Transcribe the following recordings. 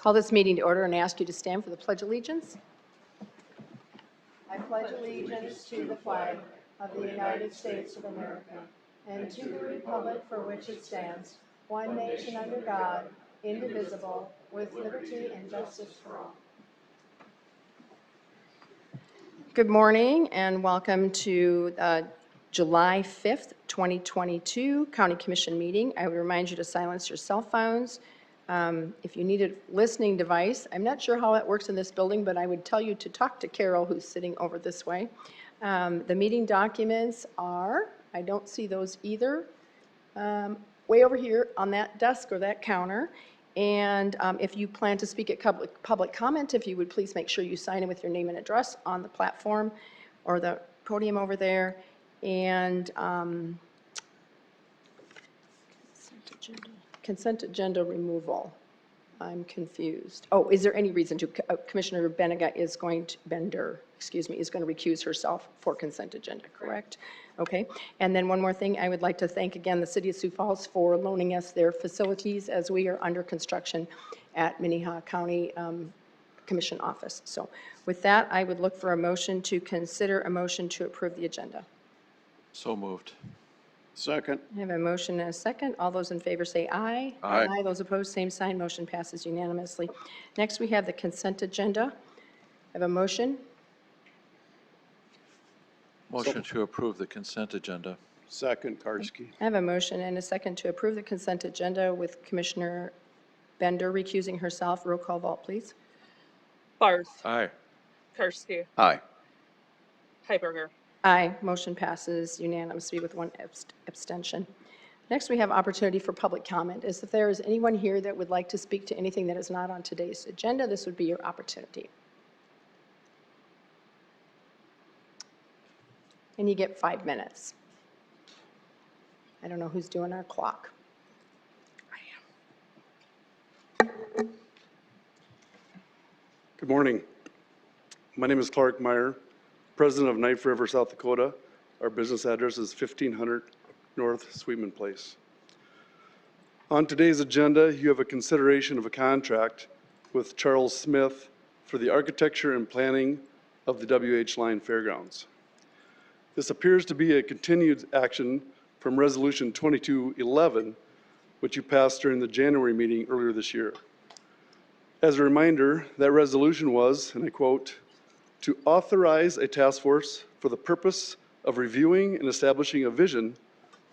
Call this meeting to order and ask you to stand for the Pledge of Allegiance. I pledge allegiance to the flag of the United States of America and to the republic for which it stands, one nation under God, indivisible, with liberty and justice for all. Good morning and welcome to July 5th, 2022 County Commission meeting. I would remind you to silence your cell phones. If you need a listening device, I'm not sure how that works in this building, but I would tell you to talk to Carol, who's sitting over this way. The meeting documents are, I don't see those either, way over here on that desk or that counter. And if you plan to speak at public comment, if you would please make sure you sign in with your name and address on the platform or the podium over there. And consent agenda removal. I'm confused. Oh, is there any reason to, Commissioner Benega is going to, is going to recuse herself for consent agenda, correct? Okay, and then one more thing, I would like to thank again the City of Sioux Falls for loaning us their facilities as we are under construction at Minnehaha County Commission office. So with that, I would look for a motion to consider a motion to approve the agenda. So moved. Second. I have a motion and a second. All those in favor say aye. Aye. Aye. Those opposed, same sign. Motion passes unanimously. Next, we have the consent agenda. I have a motion. Motion to approve the consent agenda. Second, Karski. I have a motion and a second to approve the consent agenda with Commissioner Bender recusing herself. Roll call vote, please. Barth. Aye. Karski. Aye. Heiberger. Aye. Motion passes unanimously with one abstention. Next, we have opportunity for public comment. If there is anyone here that would like to speak to anything that is not on today's agenda, this would be your opportunity. And you get 5 minutes. I don't know who's doing our clock. I am. Good morning. My name is Clark Meyer, president of Knife River, South Dakota. Our business address is 1500 North Sweetman Place. On today's agenda, you have a consideration of a contract with Charles Smith for the architecture and planning of the W.H. Line Fairgrounds. This appears to be a continued action from Resolution 2211, which you passed during the January meeting earlier this year. As a reminder, that resolution was, and I quote, to authorize a task force for the purpose of reviewing and establishing a vision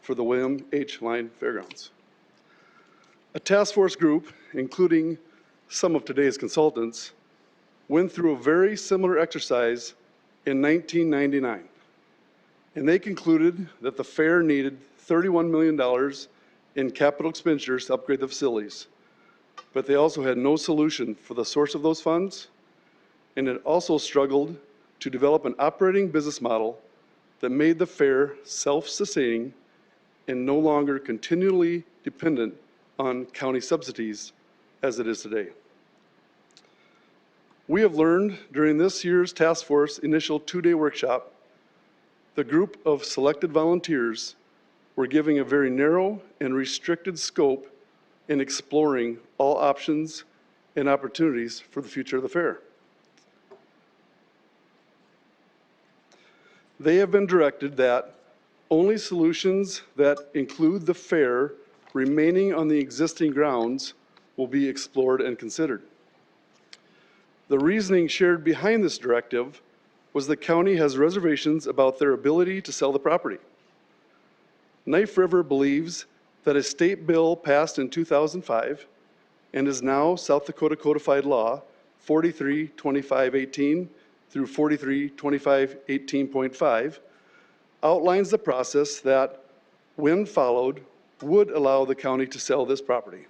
for the William H. Line Fairgrounds. A task force group, including some of today's consultants, went through a very similar exercise in 1999. And they concluded that the fair needed $31 million in capital expenditures to upgrade the facilities. But they also had no solution for the source of those funds, and it also struggled to develop an operating business model that made the fair self-sustaining and no longer continually dependent on county subsidies as it is today. We have learned during this year's task force initial 2-day workshop, the group of selected volunteers were giving a very narrow and restricted scope in exploring all options and opportunities for the future of the fair. They have been directed that only solutions that include the fair remaining on the existing grounds will be explored and considered. The reasoning shared behind this directive was the county has reservations about their ability to sell the property. Knife River believes that a state bill passed in 2005 and is now South Dakota Codified Law 432518 through 432518.5 outlines the process that, when followed, would allow the county to sell this property.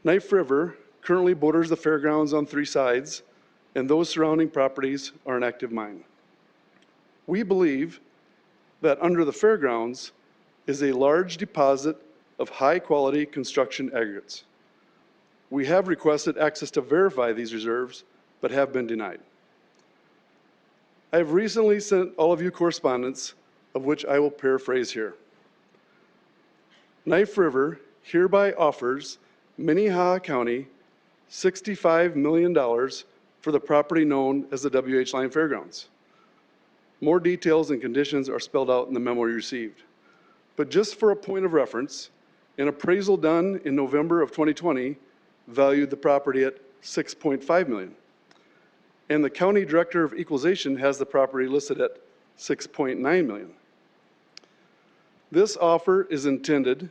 Knife River currently borders the fairgrounds on 3 sides, and those surrounding properties are an active mine. We believe that under the fairgrounds is a large deposit of high-quality construction aggregates. We have requested access to verify these reserves, but have been denied. I have recently sent all of you correspondence, of which I will paraphrase here. Knife River hereby offers Minnehaha County $65 million for the property known as the WH Line Fairgrounds. More details and conditions are spelled out in the memo you received. But just for a point of reference, an appraisal done in November of 2020 valued the property at $6.5 million. And the County Director of Equalization has the property listed at $6.9 million. This offer is intended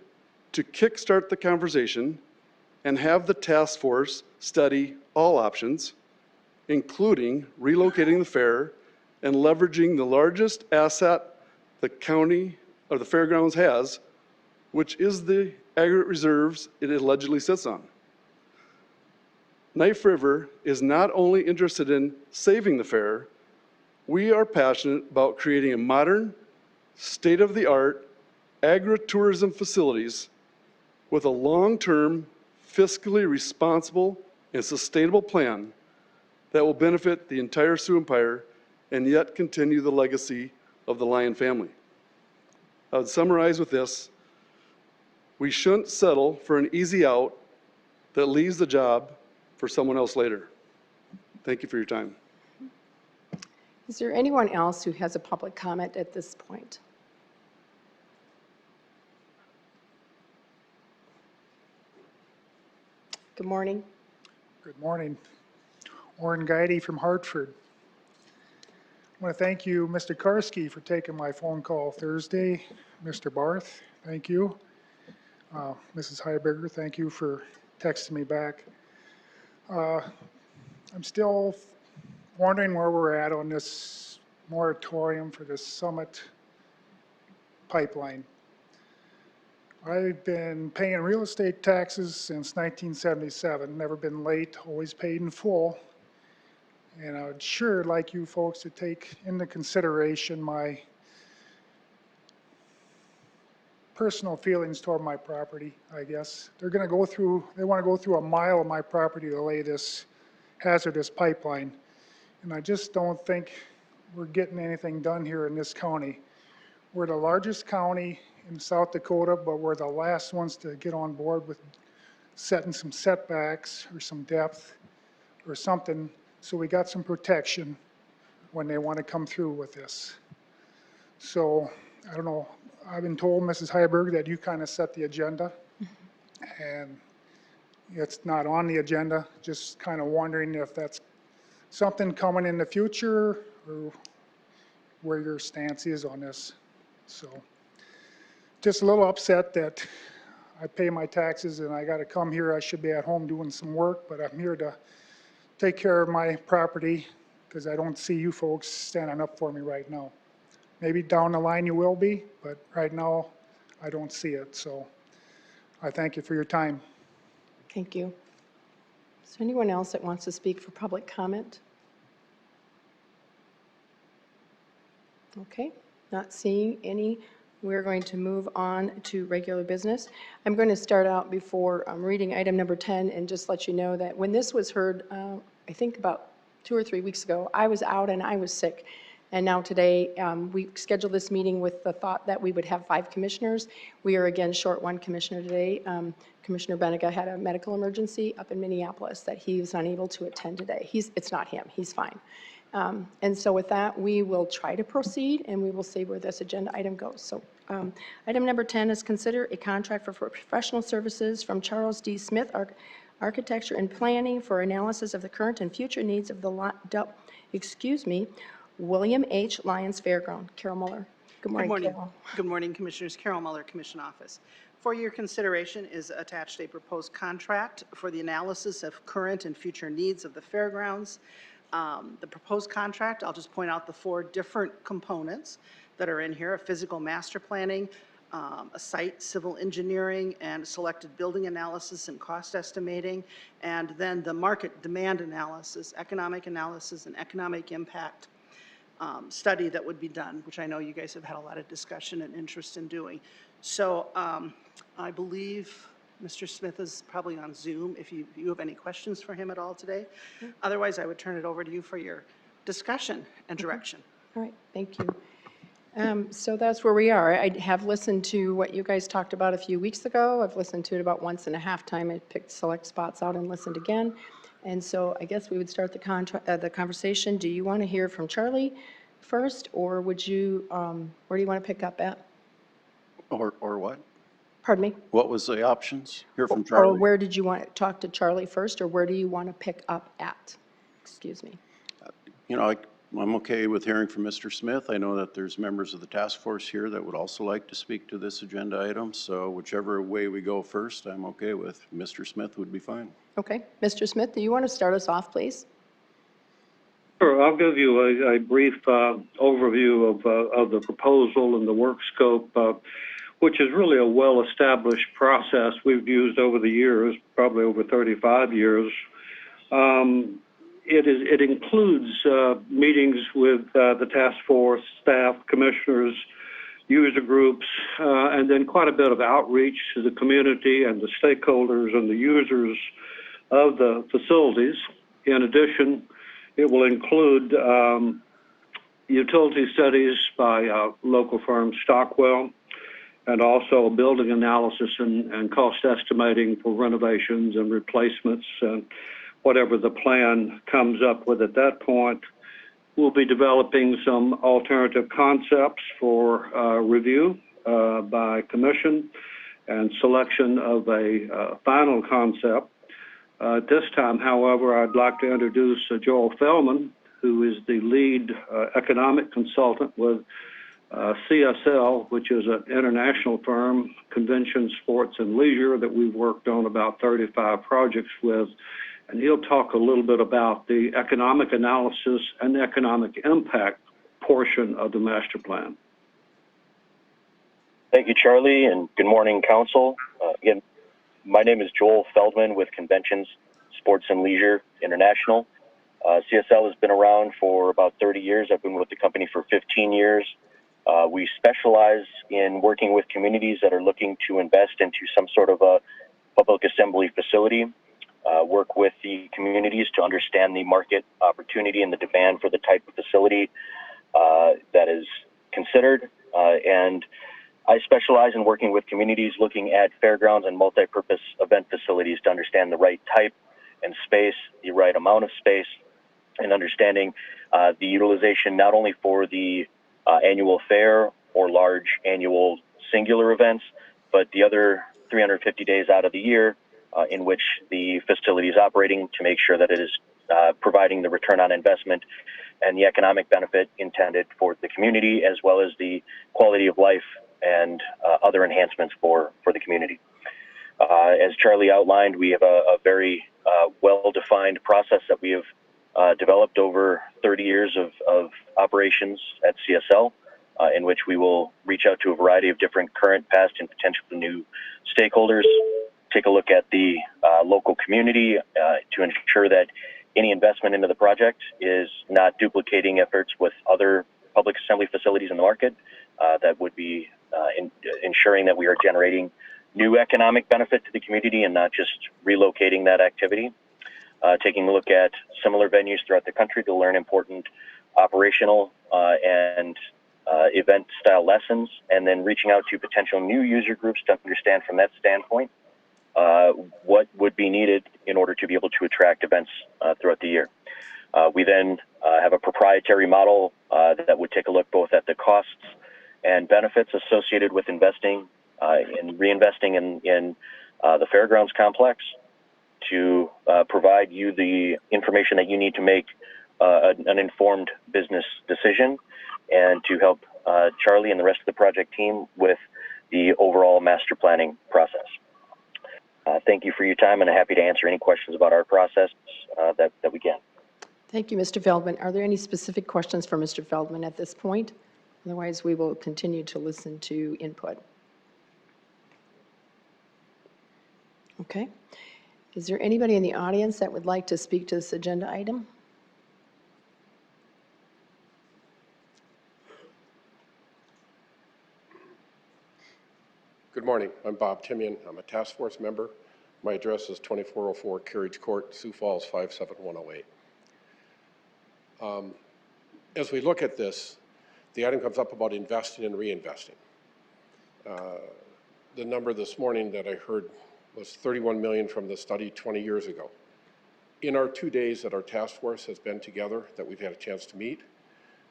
to kickstart the conversation and have the task force study all options, including relocating the fair and leveraging the largest asset the county or the fairgrounds has, which is the aggregate reserves it allegedly sits on. Knife River is not only interested in saving the fair, we are passionate about creating a modern, state-of-the-art agritourism facilities with a long-term, fiscally responsible and sustainable plan that will benefit the entire Sioux Empire and yet continue the legacy of the Lyon family. I would summarize with this: we shouldn't settle for an easy out that leaves the job for someone else later. Thank you for your time. Is there anyone else who has a public comment at this point? Good morning. Good morning. Warren Guidey from Hartford. I want to thank you, Mr. Karski, for taking my phone call Thursday. Mr. Barth, thank you. Mrs. Heiberger, thank you for texting me back. I'm still wondering where we're at on this moratorium for the Summit pipeline. I've been paying real estate taxes since 1977, never been late, always paid in full. And I would sure like you folks to take into consideration my personal feelings toward my property, I guess. They want to go through a mile of my property to lay this hazardous pipeline. And I just don't think we're getting anything done here in this county. We're the largest county in South Dakota, but we're the last ones to get on board with setting some setbacks or some depth or something, so we got some protection when they want to come through with this. So, I don't know, I've been told, Mrs. Heiberg, that you kind of set the agenda, and it's not on the agenda, just kind of wondering if that's something coming in the future, or where your stance is on this. So, just a little upset that I pay my taxes and I got to come here. I should be at home doing some work, but I'm here to take care of my property because I don't see you folks standing up for me right now. Maybe down the line you will be, but right now I don't see it. So I thank you for your time. Thank you. Is there anyone else that wants to speak for public comment? Okay, not seeing any. We're going to move on to regular business. I'm going to start out before reading item number 10 and just let you know that when this was heard, I think about 2 or 3 weeks ago, I was out and I was sick. And now today, we scheduled this meeting with the thought that we would have 5 commissioners. We are again short 1 commissioner today. Commissioner Benega had a medical emergency up in Minneapolis that he was unable to attend today. It's not him, he's fine. And so with that, we will try to proceed and we will see where this agenda item goes. So item number 10 is consider a contract for professional services from Charles D. Smith, Architecture and Planning for analysis of the current and future needs of the, William H. Lyons Fairground. Carol Muller. Good morning, Carol. Good morning, Commissioners. Carol Muller, Commission Office. For your consideration is attached a proposed contract for the analysis of current and future needs of the fairgrounds. The proposed contract, I'll just point out the 4 different components that are in here: a physical master planning, a site civil engineering and selected building analysis and cost estimating, and then the market demand analysis, economic analysis and economic impact study that would be done, which I know you guys have had a lot of discussion and interest in doing. So I believe Mr. Smith is probably on Zoom if you have any questions for him at all today. Otherwise, I would turn it over to you for your discussion and direction. All right, thank you. So that's where we are. I have listened to what you guys talked about a few weeks ago. I've listened to it about once and a half time. I picked select spots out and listened again. And so I guess we would start the conversation. Do you want to hear from Charlie first, or would you, where do you want to pick up at? Or what? Pardon me? What was the options? Hear from Or Charlie? where did you want to talk to Charlie first, or where do you want to pick up at? Excuse me. You know, I'm okay with hearing from Mr. Smith. I know that there's members of the task force here that would also like to speak to this agenda item. So whichever way we go first, I'm okay with. Mr. Smith would be fine. Okay. Mr. Smith, do you want to start us off, please? Sure, I'll give you a brief overview of the proposal and the work scope, which is really a well-established process we've used over the years, probably over 35 years. It includes meetings with the task force, staff, commissioners, user groups, and then quite a bit of outreach to the community and the stakeholders and the users of the facilities. In addition, it will include utility studies by local firm Stockwell, and also building analysis and cost estimating for renovations and replacements and whatever the plan comes up with at that point. We'll be developing some alternative concepts for review by commission and selection of a final concept. At this time, however, I'd like to introduce Joel Feldman, who is the lead economic consultant with CSL, which is an international firm, Convention, Sports, and Leisure, that we've worked on about 35 projects with. And he'll talk a little bit about the economic analysis and the economic impact portion of the master plan. Thank you, Charlie, and good morning, Council. Again, my name is Joel Feldman with Conventions, Sports, and Leisure International. CSL has been around for about 30 years. I've been with the company for 15 years. We specialize in working with communities that are looking to invest into some sort of a public assembly facility, work with the communities to understand the market opportunity and the demand for the type of facility that is considered. And I specialize in working with communities looking at fairgrounds and multi-purpose event facilities to understand the right type and space, the right amount of space, and understanding the utilization not only for the annual fair or large annual singular events, but the other 350 days out of the year in which the facility is operating, to make sure that it is providing the return on investment and the economic benefit intended for the community, as well as the quality of life and other enhancements for the community. As Charlie outlined, we have a very well-defined process that we have developed over 30 years of operations at CSL, in which we will reach out to a variety of different current, past, and potential new stakeholders, take a look at the local community to ensure that any investment into the project is not duplicating efforts with other public assembly facilities in the market, that would be ensuring that we are generating new economic benefit to the community and not just relocating that activity. Taking a look at similar venues throughout the country to learn important operational and event style lessons, and then reaching out to potential new user groups to understand from that standpoint what would be needed in order to be able to attract events throughout the year. We then have a proprietary model that would take a look both at the costs and benefits associated with investing and reinvesting in the fairgrounds complex to provide you the information that you need to make an informed business decision, and to help Charlie and the rest of the project team with the overall master planning process. Thank you for your time, and I'm happy to answer any questions about our process that we can. Thank you, Mr. Feldman. Are there any specific questions for Mr. Feldman at this point? Otherwise, we will continue to listen to input. Okay. Is there anybody in the audience that would like to speak to this agenda item? Good morning. I'm Bob Timian. I'm a task force member. My address is 2404 Carriage Court, Sioux Falls 57108. As we look at this, the item comes up about investing and reinvesting. The number this morning that I heard was 31 million from the study 20 years ago. In our 2 days that our task force has been together, that we've had a chance to meet,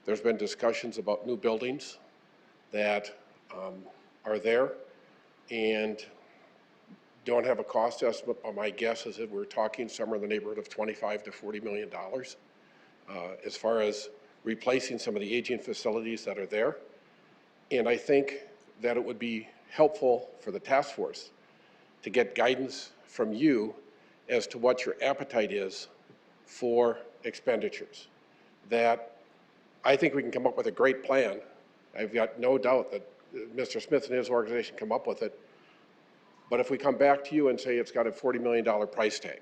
there's been discussions about new buildings that are there and don't have a cost estimate, but my guess is that we're talking somewhere in the neighborhood of $25 to $40 million as far as replacing some of the aging facilities that are there. And I think that it would be helpful for the task force to get guidance from you as to what your appetite is for expenditures. That I think we can come up with a great plan. I've got no doubt that Mr. Smith and his organization come up with it. But if we come back to you and say it's got a $40 million price tag,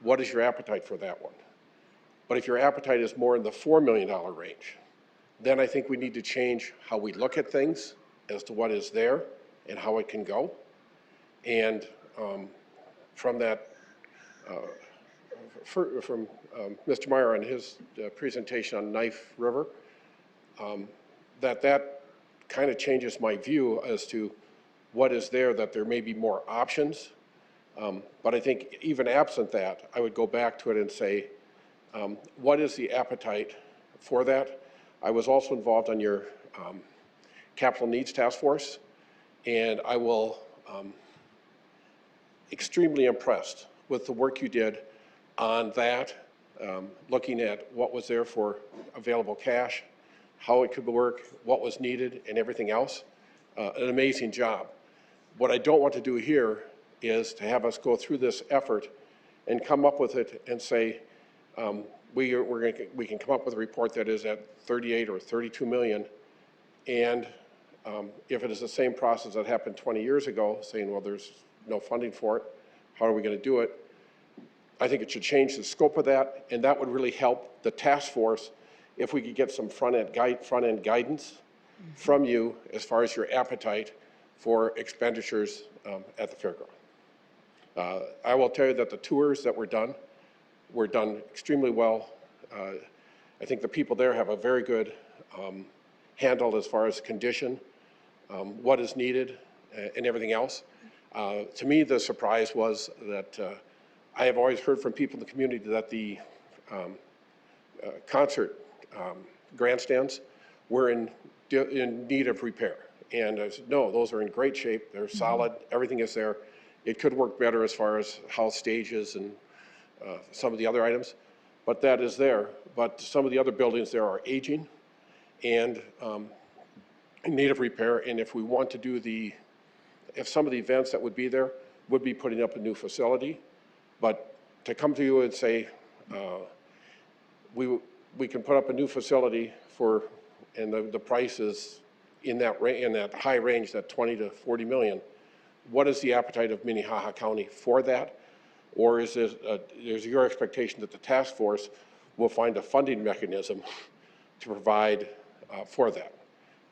what is your appetite for that one? But if your appetite is more in the $4 million range, then I think we need to change how we look at things as to what is there and how it can go. And from that, from Mr. Meyer and his presentation on Knife River, that kind of changes my view as to what is there, that there may be more options. But I think even absent that, I would go back to it and say, what is the appetite for that? I was also involved on your capital needs task force, and I will extremely impressed with the work you did on that, looking at what was there for available cash, how it could work, what was needed, and everything else. An amazing job. What I don't want to do here is to have us go through this effort and come up with it and say, we can come up with a report that is at 38 or 32 million, and if it is the same process that happened 20 years ago, saying, well, there's no funding for it, how are we going to do it? I think it should change the scope of that, and that would really help the task force if we could get some front-end guidance from you as far as your appetite for expenditures at the fairground. I will tell you that the tours that were done extremely well. I think the people there have a very good handle as far as condition, what is needed, and everything else. To me, the surprise was that I have always heard from people in the community that the concert grandstands were in need of repair. And I said, no, those are in great shape. They're solid. Everything is there. It could work better as far as house stages and some of the other items, but that is there. But some of the other buildings there are aging and in need of repair. And if we want to do if some of the events that would be there would be putting up a new facility, but to come to you and say, we can put up a new facility and the price is in that high range, that 20 to 40 million, what is the appetite of Minnehaha County for that? Or is your expectation that the task force will find a funding mechanism to provide for that?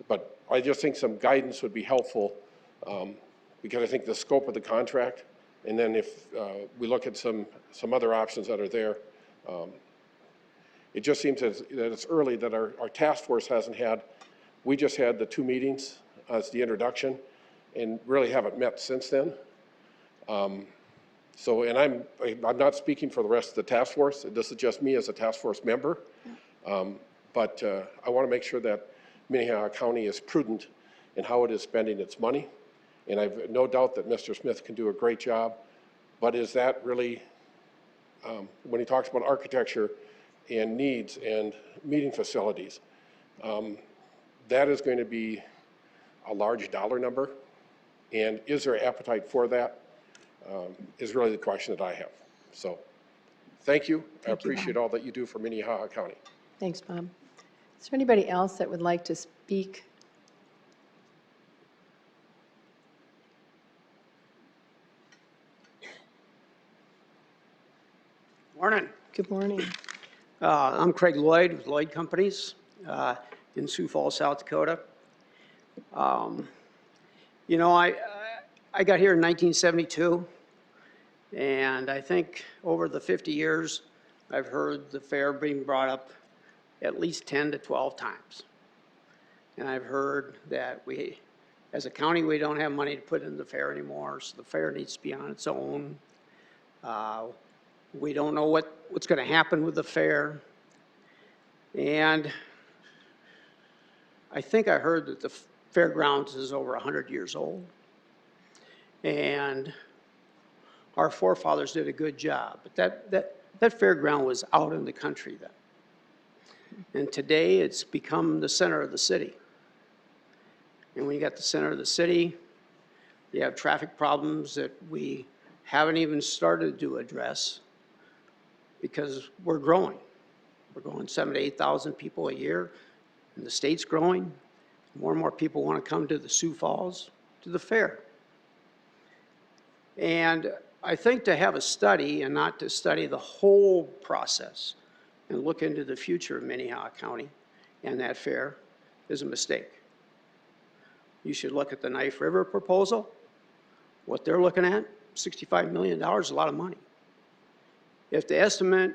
But I just think some guidance would be helpful because I think the scope of the contract, and then if we look at some other options that are there, it just seems that it's early that our task force hasn't had. We just had the 2 meetings as the introduction and really haven't met since then. So, and I'm not speaking for the rest of the task force. This is just me as a task force member. But I want to make sure that Minnehaha County is prudent in how it is spending its money. And I've no doubt that Mr. Smith can do a great job. But is that really, when he talks about architecture and needs and meeting facilities, that is going to be a large dollar number. And is there appetite for that? Is really the question that I have. So thank you. I appreciate all that you do for Minnehaha County. Thanks, Bob. Is there anybody else that would like to speak? Morning. Good morning. I'm Craig Lloyd with Lloyd Companies in Sioux Falls, South Dakota. You know, I got here in 1972, and I think over the 50 years, I've heard the fair being brought up at least 10 to 12 times. And I've heard that we, as a county, we don't have money to put in the fair anymore, so the fair needs to be on its own. We don't know what's going to happen with the fair. And I think I heard that the fairgrounds is over 100 years old. And our forefathers did a good job. But that fairground was out in the country then. And today it's become the center of the city. And when you got the center of the city, you have traffic problems that we haven't even started to address because we're growing. We're growing 7,000 to 8,000 people a year, and the state's growing. More and more people want to come to the Sioux Falls, to the fair. And I think to have a study and not to study the whole process and look into the future of Minnehaha County and that fair is a mistake. You should look at the Knife River proposal, what they're looking at, $65 million is a lot of money. If the estimate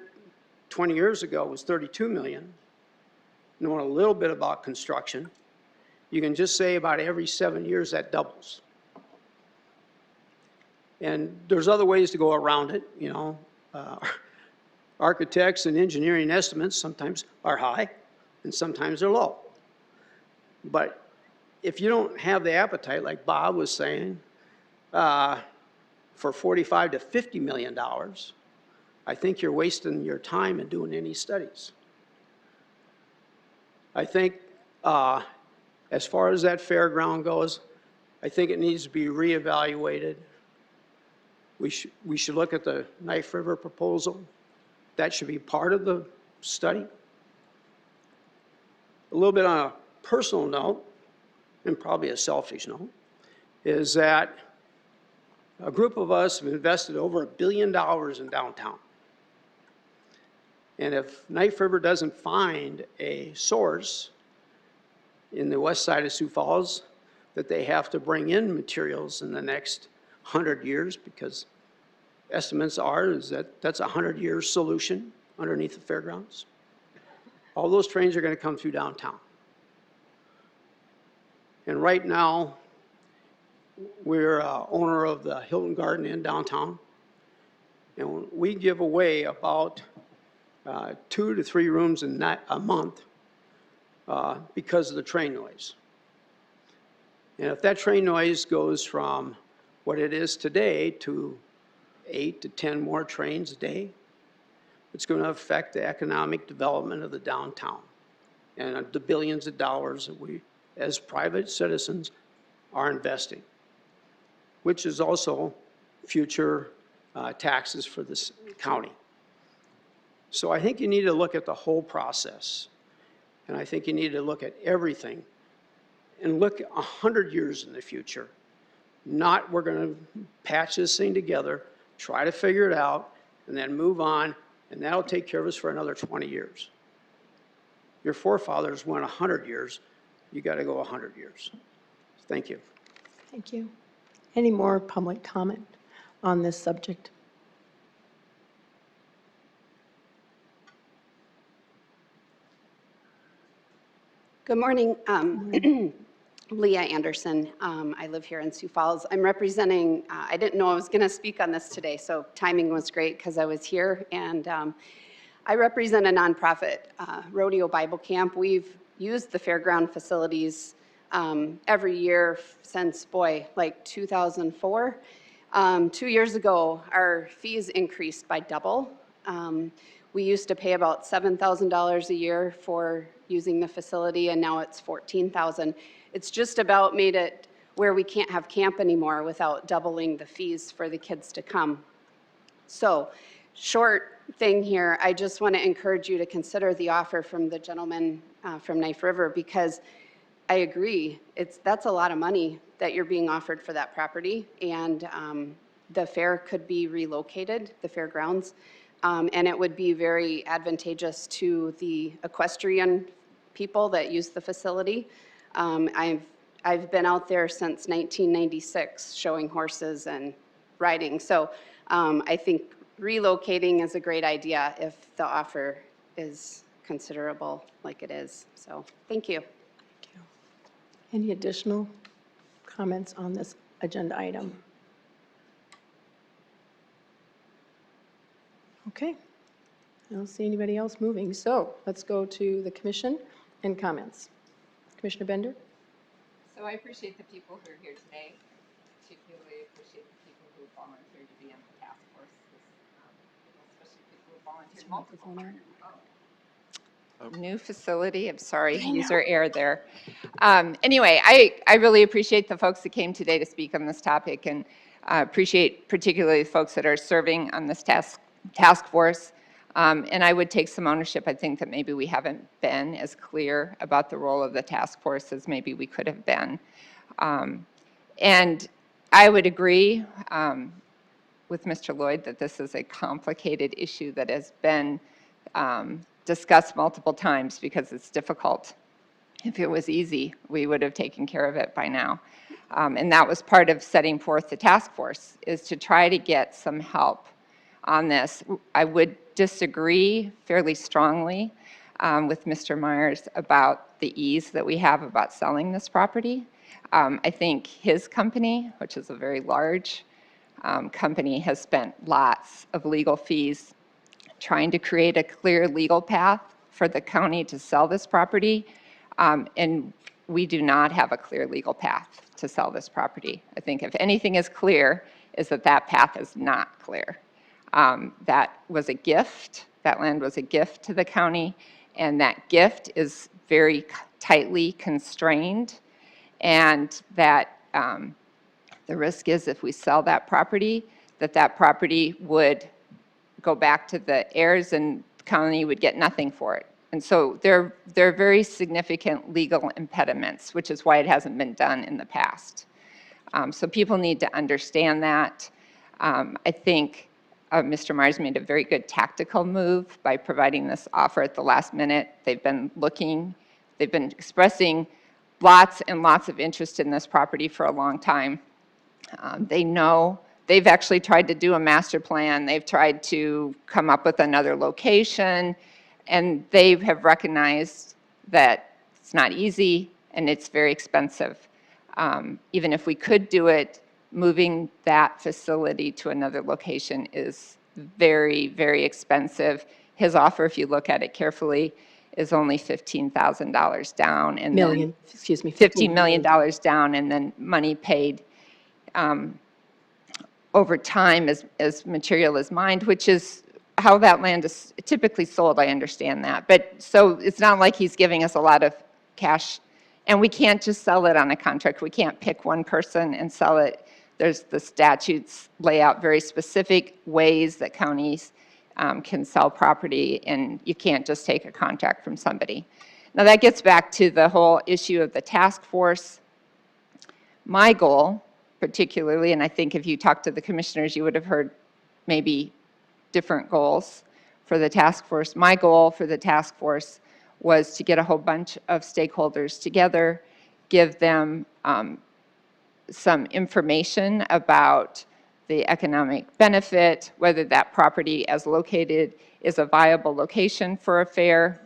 20 years ago was 32 million, knowing a little bit about construction, you can just say about every 7 years that doubles. And there's other ways to go around it, you know. Architects and engineering estimates sometimes are high and sometimes they're low. But if you don't have the appetite, like Bob was saying, for $45 to $50 million, I think you're wasting your time in doing any studies. I think as far as that fairground goes, I think it needs to be reevaluated. We should look at the Knife River proposal. That should be part of the study. A little bit on a personal note, and probably a selfish note, is that a group of us have invested over $1 billion in downtown. And if Knife River doesn't find a source in the west side of Sioux Falls that they have to bring in materials in the next 100 years, because estimates are is that that's a 100-year solution underneath the fairgrounds. All those trains are going to come through downtown. And right now, we're owner of the Hilton Garden Inn downtown, and we give away about 2 to 3 rooms a month because of the train noise. And if that train noise goes from what it is today to 8 to 10 more trains a day, it's going to affect the economic development of the downtown and the billions of dollars that we, as private citizens, are investing, which is also future taxes for this county. So I think you need to look at the whole process, and I think you need to look at everything and look 100 years in the future. Not we're going to patch this thing together, try to figure it out, and then move on, and that'll take care of us for another 20 years. Your forefathers went 100 years. You got to go 100 years. Thank you. Thank you. Any more public comment on this subject? Good morning. Leah Anderson. I live here in Sioux Falls. I'm representing, I didn't know I was going to speak on this today, so timing was great because I was here. And I represent a nonprofit, Rodeo Bible Camp. We've used the fairground facilities every year since, like 2004. 2 years ago, our fees increased by double. We used to pay about $7,000 a year for using the facility, and now it's $14,000. It's just about made it where we can't have camp anymore without doubling the fees for the kids to come. So, short thing here, I just want to encourage you to consider the offer from the gentleman from Knife River, because I agree, that's a lot of money that you're being offered for that property, and the fair could be relocated, the fairgrounds, and it would be very advantageous to the equestrian people that use the facility. I've been out there since 1996 showing horses and riding, so I think relocating is a great idea if the offer is considerable like it is. So thank you. Any additional comments on this agenda item? Okay. I don't see anybody else moving, so let's go to the commission and comments. Commissioner Bender? So I appreciate the people who are here today. Particularly appreciate the people who volunteered to be on the task force, especially people who volunteered multiple times. New facility, I'm sorry, user error there. Anyway, I really appreciate the folks that came today to speak on this topic, and appreciate particularly the folks that are serving on this task force. And I would take some ownership. I think that maybe we haven't been as clear about the role of the task force as maybe we could have been. And I would agree with Mr. Lloyd that this is a complicated issue that has been discussed multiple times because it's difficult. If it was easy, we would have taken care of it by now. And that was part of setting forth the task force, is to try to get some help on this. I would disagree fairly strongly with Mr. Myers about the ease that we have about selling this property. I think his company, which is a very large company, has spent lots of legal fees trying to create a clear legal path for the county to sell this property. And we do not have a clear legal path to sell this property. I think if anything is clear, is that that path is not clear. That was a gift. That land was a gift to the county, and that gift is very tightly constrained, and that the risk is if we sell that property, that property would go back to the heirs and the county would get nothing for it. And so there are very significant legal impediments, which is why it hasn't been done in the past. So people need to understand that. I think Mr. Myers made a very good tactical move by providing this offer at the last minute. They've been expressing lots and lots of interest in this property for a long time. They know. They've actually tried to do a master plan. They've tried to come up with another location, and they have recognized that it's not easy and it's very expensive. Even if we could do it, moving that facility to another location is very, very expensive. His offer, if you look at it carefully, is only $15,000 down. And Million, excuse me. $15 million down, and then money paid over time as material is mined, which is how that land is typically sold. I understand that. But so it's not like he's giving us a lot of cash, and we can't just sell it on a contract. We can't pick one person and sell it. There's the statutes lay out very specific ways that counties can sell property, and you can't just take a contract from somebody. Now that gets back to the whole issue of the task force. My goal, particularly, and I think if you talk to the commissioners, you would have heard maybe different goals for the task force. My goal for the task force was to get a whole bunch of stakeholders together, give them some information about the economic benefit, whether that property as located is a viable location for a fair.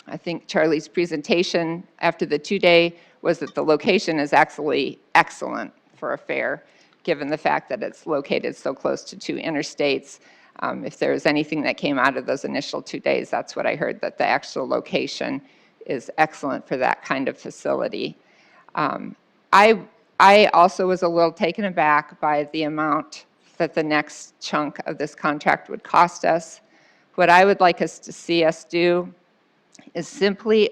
I think Charlie's presentation after the 2-day was that the location is actually excellent for a fair, given the fact that it's located so close to 2 interstates. If there was anything that came out of those initial 2 days, that's what I heard, that the actual location is excellent for that kind of facility. I also was a little taken aback by the amount that the next chunk of this contract would cost us. What I would like us to see us do is simply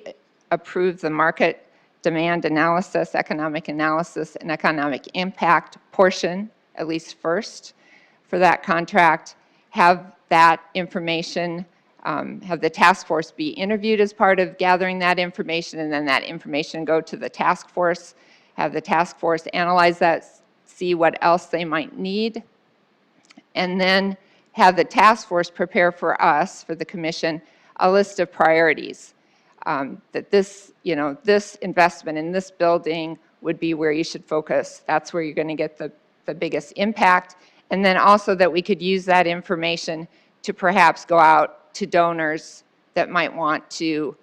approve the market demand analysis, economic analysis, and economic impact portion, at least first, for that contract. Have that information, have the task force be interviewed as part of gathering that information, and then that information go to the task force. Have the task force analyze that, see what else they might need, and then have the task force prepare for us, for the commission, a list of priorities. That this, this investment in this building would be where you should focus. That's where you're going to get the biggest impact. And then also that we could use that information to perhaps go out to donors that might want to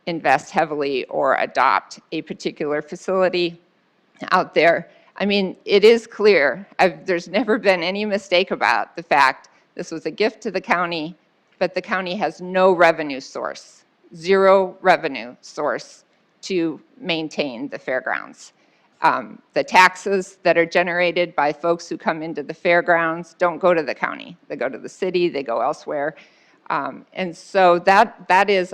invest heavily or adopt a particular facility out there. I mean, it is clear, there's never been any mistake about the fact this was a gift to the county, but the county has no revenue source, zero revenue source to maintain the fairgrounds. The taxes that are generated by folks who come into the fairgrounds don't go to the county. They go to the city, they go elsewhere. And so that is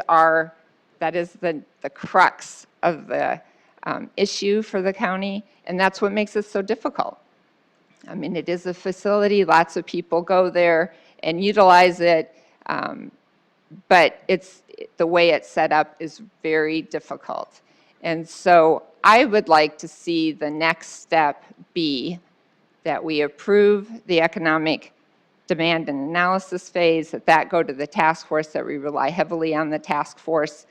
the crux of the issue for the county, and that's what makes it so difficult. I mean, it is a facility, lots of people go there and utilize it, but the way it's set up is very difficult. And so I would like to see the next step be that we approve the economic demand and analysis phase, that go to the task force, that we rely heavily on the task force,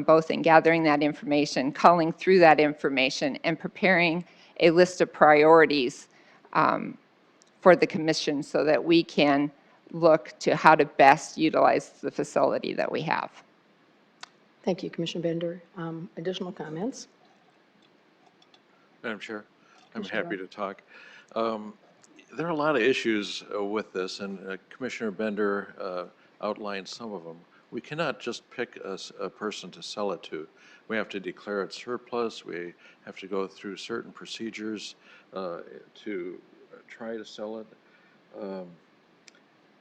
both in gathering that information, culling through that information, and preparing a list of priorities for the commission so that we can look to how to best utilize the facility that we have. Thank you, Commissioner Bender. Additional comments? Madam Chair, I'm Commissioner happy to talk. There are a lot of issues with this, and Commissioner Bender outlined some of them. We cannot just pick a person to sell it to. We have to declare it surplus. We have to go through certain procedures to try to sell it.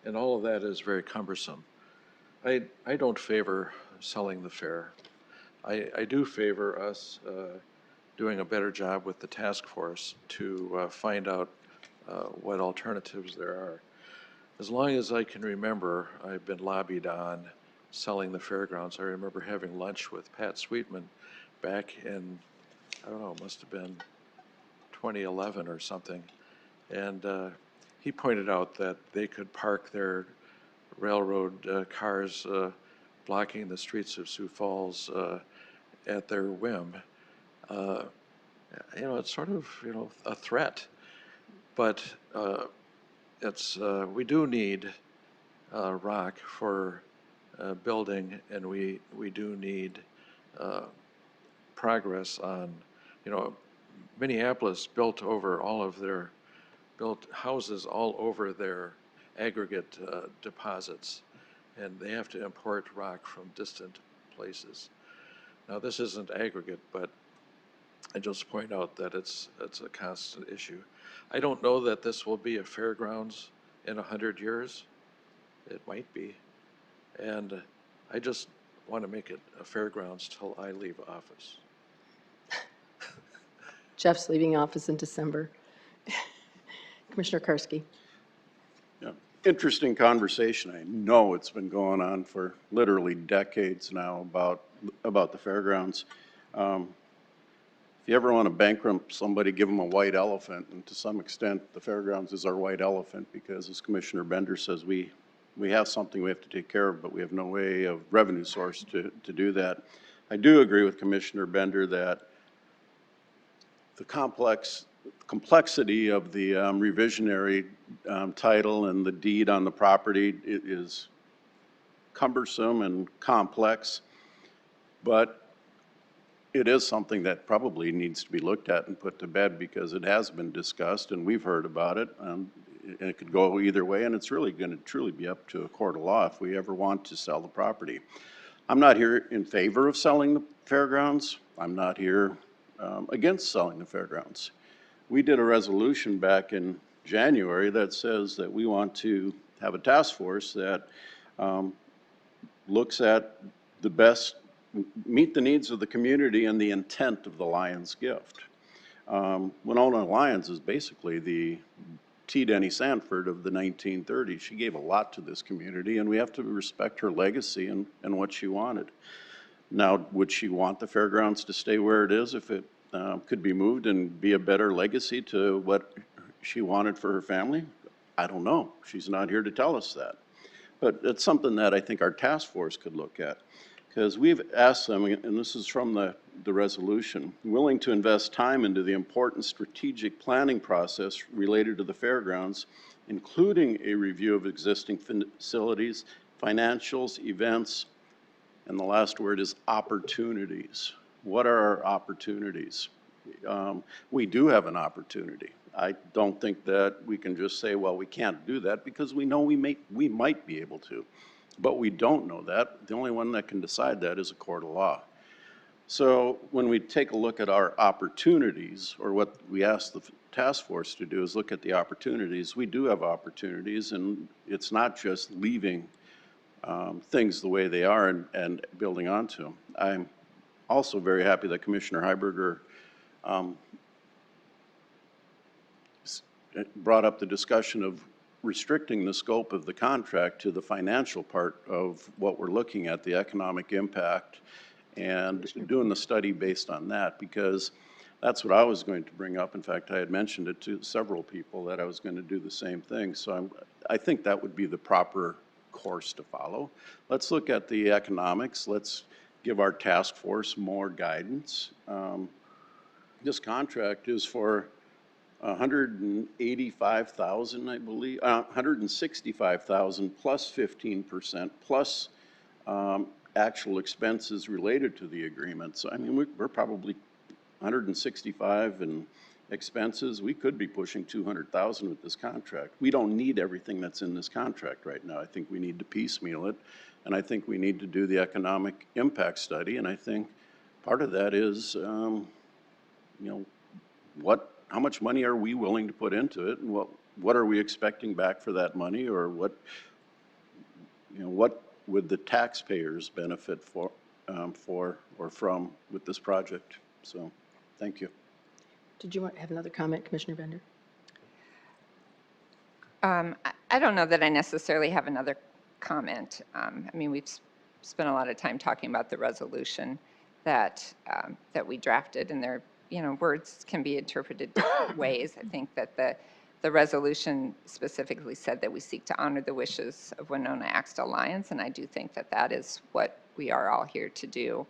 And all of that is very cumbersome. I don't favor selling the fair. I do favor us doing a better job with the task force to find out what alternatives there are. As long as I can remember, I've been lobbied on selling the fairgrounds. I remember having lunch with Pat Sweetman back in, I don't know, it must have been 2011 or something. And he pointed out that they could park their railroad cars blocking the streets of Sioux Falls at their whim. It's sort of, a threat. But we do need rock for building, and we do need progress on, Minneapolis built houses all over their aggregate deposits, and they have to import rock from distant places. Now, this isn't aggregate, but I just point out that it's a constant issue. I don't know that this will be a fairgrounds in 100 years. It might be. And I just want to make it a fairgrounds till I leave office. Jeff's leaving office in December. Commissioner Karski. Yeah, interesting conversation. I know it's been going on for literally decades now about the fairgrounds. If you ever want to bankrupt somebody, give them a white elephant, and to some extent, the fairgrounds is our white elephant because, as Commissioner Bender says, we have something we have to take care of, but we have no way of revenue source to do that. I do agree with Commissioner Bender that the complexity of the revisionary title and the deed on the property is cumbersome and complex, but it is something that probably needs to be looked at and put to bed because it has been discussed and we've heard about it. And it could go either way, and it's really going to truly be up to a court of law if we ever want to sell the property. I'm not here in favor of selling the fairgrounds. I'm not here against selling the fairgrounds. We did a resolution back in January that says that we want to have a task force that looks at the best, meet the needs of the community and the intent of the Lions gift. Winona Lyons is basically the T. Denny Sanford of the 1930s. She gave a lot to this community, and we have to respect her legacy and what she wanted. Now, would she want the fairgrounds to stay where it is if it could be moved and be a better legacy to what she wanted for her family? I don't know. She's not here to tell us that. But it's something that I think our task force could look at. Because we've asked them, and this is from the resolution, willing to invest time into the important strategic planning process related to the fairgrounds, including a review of existing facilities, financials, events, And the last word is opportunities. What are our opportunities? We do have an opportunity. I don't think that we can just say, well, we can't do that, because we know we might be able to. But we don't know that. The only one that can decide that is a court of law. So when we take a look at our opportunities, or what we ask the task force to do is look at the opportunities. We do have opportunities, and it's not just leaving things the way they are and building onto them. I'm also very happy that Commissioner Heiberger brought up the discussion of restricting the scope of the contract to the financial part of what we're looking at, the economic impact, and doing the study based on that, because that's what I was going to bring up. In fact, I had mentioned it to several people that I was going to do the same thing. So I think that would be the proper course to follow. Let's look at the economics. Let's give our task force more guidance. This contract is for $185,000, I believe, $165,000 plus 15% plus actual expenses related to the agreement. So I mean, we're probably 165 in expenses. We could be pushing 200,000 with this contract. We don't need everything that's in this contract right now. I think we need to piecemeal it, and I think we need to do the economic impact study. And I think part of that is, you know, how much money are we willing to put into it, and what are we expecting back for that money, or what would the taxpayers benefit for or from with this project? So, thank you. Did you want to have another comment, Commissioner Bender? I don't know that I necessarily have another comment. I mean, we've spent a lot of time talking about the resolution that we drafted, and there, words can be interpreted different ways. I think that the resolution specifically said that we seek to honor the wishes of Winona-Axtell Lions, and I do think that that is what we are all here to do.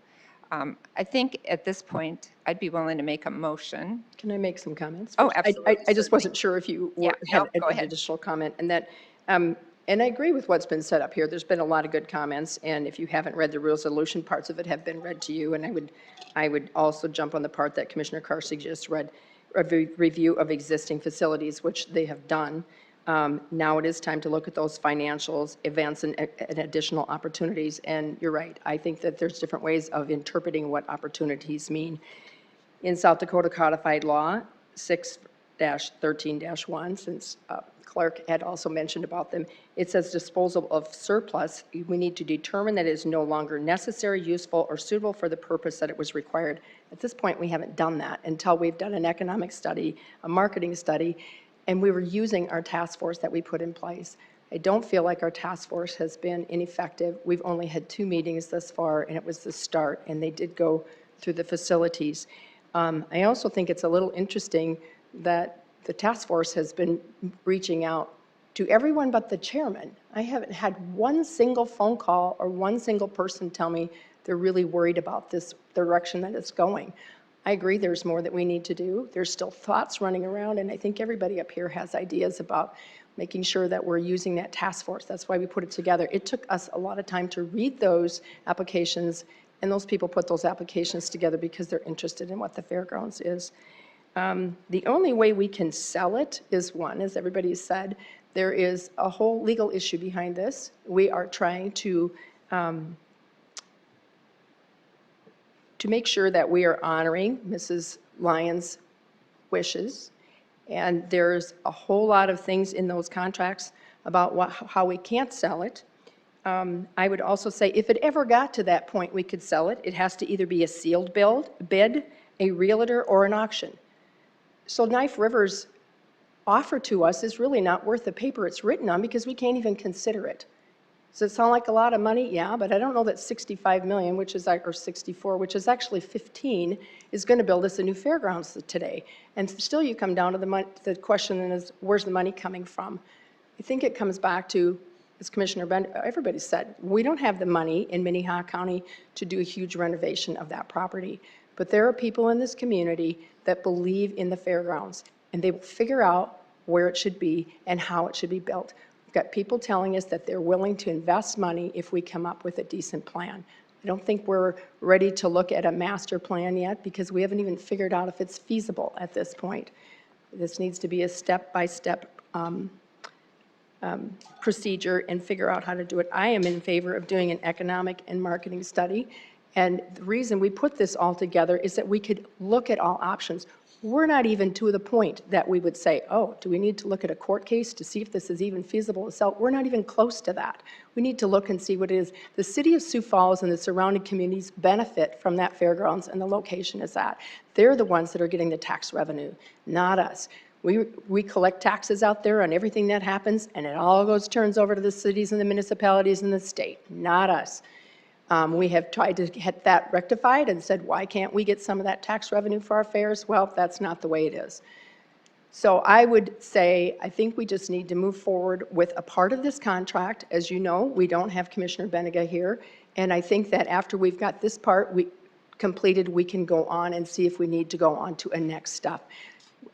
I think at this point, I'd be willing to make a motion. Can I make some comments? Oh, absolutely. I just wasn't sure if you had go an ahead. additional comment, and that, and I agree with what's been said up here. There's been a lot of good comments, and if you haven't read the resolution, parts of it have been read to you, and I would also jump on the part that Commissioner Karsig just read, a review of existing facilities, which they have done. Now it is time to look at those financials, events, and additional opportunities. And you're right. I think that there's different ways of interpreting what opportunities mean. In South Dakota Codified Law 6-13-1, since Clark had also mentioned about them, it says disposal of surplus. We need to determine that it is no longer necessary, useful, or suitable for the purpose that it was required. At this point, we haven't done that until we've done an economic study, a marketing study, and we were using our task force that we put in place. I don't feel like our task force has been ineffective. We've only had 2 meetings thus far, and it was the start, and they did go through the facilities. I also think it's a little interesting that the task force has been reaching out to everyone but the chairman. I haven't had one single phone call or one single person tell me they're really worried about this direction that it's going. I agree there's more that we need to do. There's still thoughts running around, and I think everybody up here has ideas about making sure that we're using that task force. That's why we put it together. It took us a lot of time to read those applications, and those people put those applications together because they're interested in what the fairgrounds is. The only way we can sell it is, one, as everybody said, there is a whole legal issue behind this. We are trying to make sure that we are honoring Mrs. Lyons' wishes. And there's a whole lot of things in those contracts about how we can't sell it. I would also say if it ever got to that point we could sell it, it has to either be a sealed bid, a realtor, or an auction. So Knife River's offer to us is really not worth the paper it's written on because we can't even consider it. Does it sound like a lot of money? Yeah, but I don't know that 65 million, which is, or 64, which is actually 15, is going to build us a new fairgrounds today. And still you come down to the question is, where's the money coming from? I think it comes back to, as Commissioner Bender, everybody said, we don't have the money in Minnehaha County to do a huge renovation of that property. But there are people in this community that believe in the fairgrounds, and they will figure out where it should be and how it should be built. got people telling us that they're willing to invest money if we come up with a decent plan. I don't think we're ready to look at a master plan yet because we haven't even figured out if it's feasible at this point. This needs to be a step-by-step procedure and figure out how to do it. I am in favor of doing an economic and marketing study. And the reason we put this all together is that we could look at all options. We're not even to the point that we would say, oh, do we need to look at a court case to see if this is even feasible to sell? We're not even close to that. We need to look and see what it is. The city of Sioux Falls and the surrounding communities benefit from that fairgrounds and the location is that. They're the ones that are getting the tax revenue, not us. We collect taxes out there on everything that happens, and it all turns over to the cities and the municipalities and the state, not us. We have tried to get that rectified and said, why can't we get some of that tax revenue for our fairs? Well, that's not the way it is. So I would say, I think we just need to move forward with a part of this contract. As you know, we don't have Commissioner Benega here, and I think that after we've got this part completed, we can go on and see if we need to go on to a next step.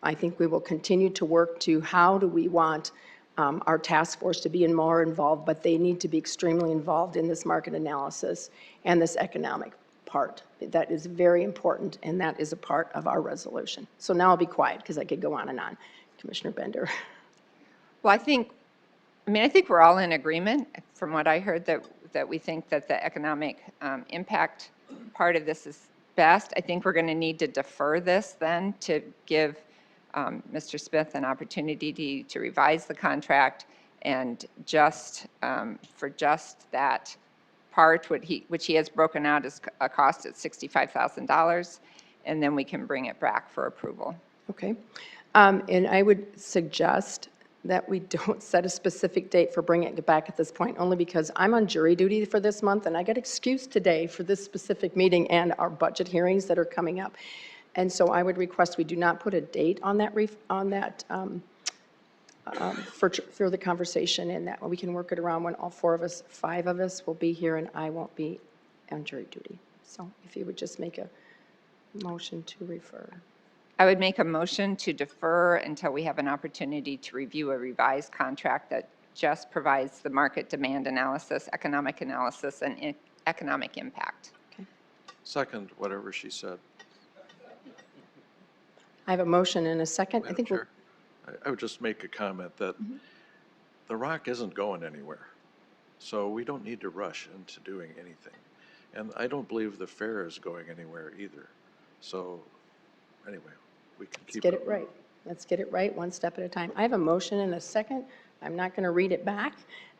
I think we will continue to work to how do we want our task force to be more involved, but they need to be extremely involved in this market analysis and this economic part. That is very important, and that is a part of our resolution. So now I'll be quiet because I could go on and on. Commissioner Bender. Well, I think we're all in agreement from what I heard that we think that the economic impact part of this is best. I think we're going to need to defer this then to give Mr. Smith an opportunity to revise the contract and just for just that part, which he has broken out as a cost at $65,000, and then we can bring it back for approval. Okay. And I would suggest that we don't set a specific date for bringing it back at this point, only because I'm on jury duty for this month, and I got excused today for this specific meeting and our budget hearings that are coming up. And so I would request we do not put a date on that for the conversation, and that we can work it around when all 5 of us will be here, and I won't be on jury duty. So if you would just make a motion to refer. I would make a motion to defer until we have an opportunity to review a revised contract that just provides the market demand analysis, economic analysis, and economic impact. Okay. Second, whatever she said. I have a motion and a second. Madam I think Chair, I would just make a comment that the rock isn't going anywhere. So we don't need to rush into doing anything. And I don't believe the fair is going anywhere either. So anyway, we can keep Let's get it right. Let's get it right one step at a time. I have a motion and a second. I'm not going to read it back.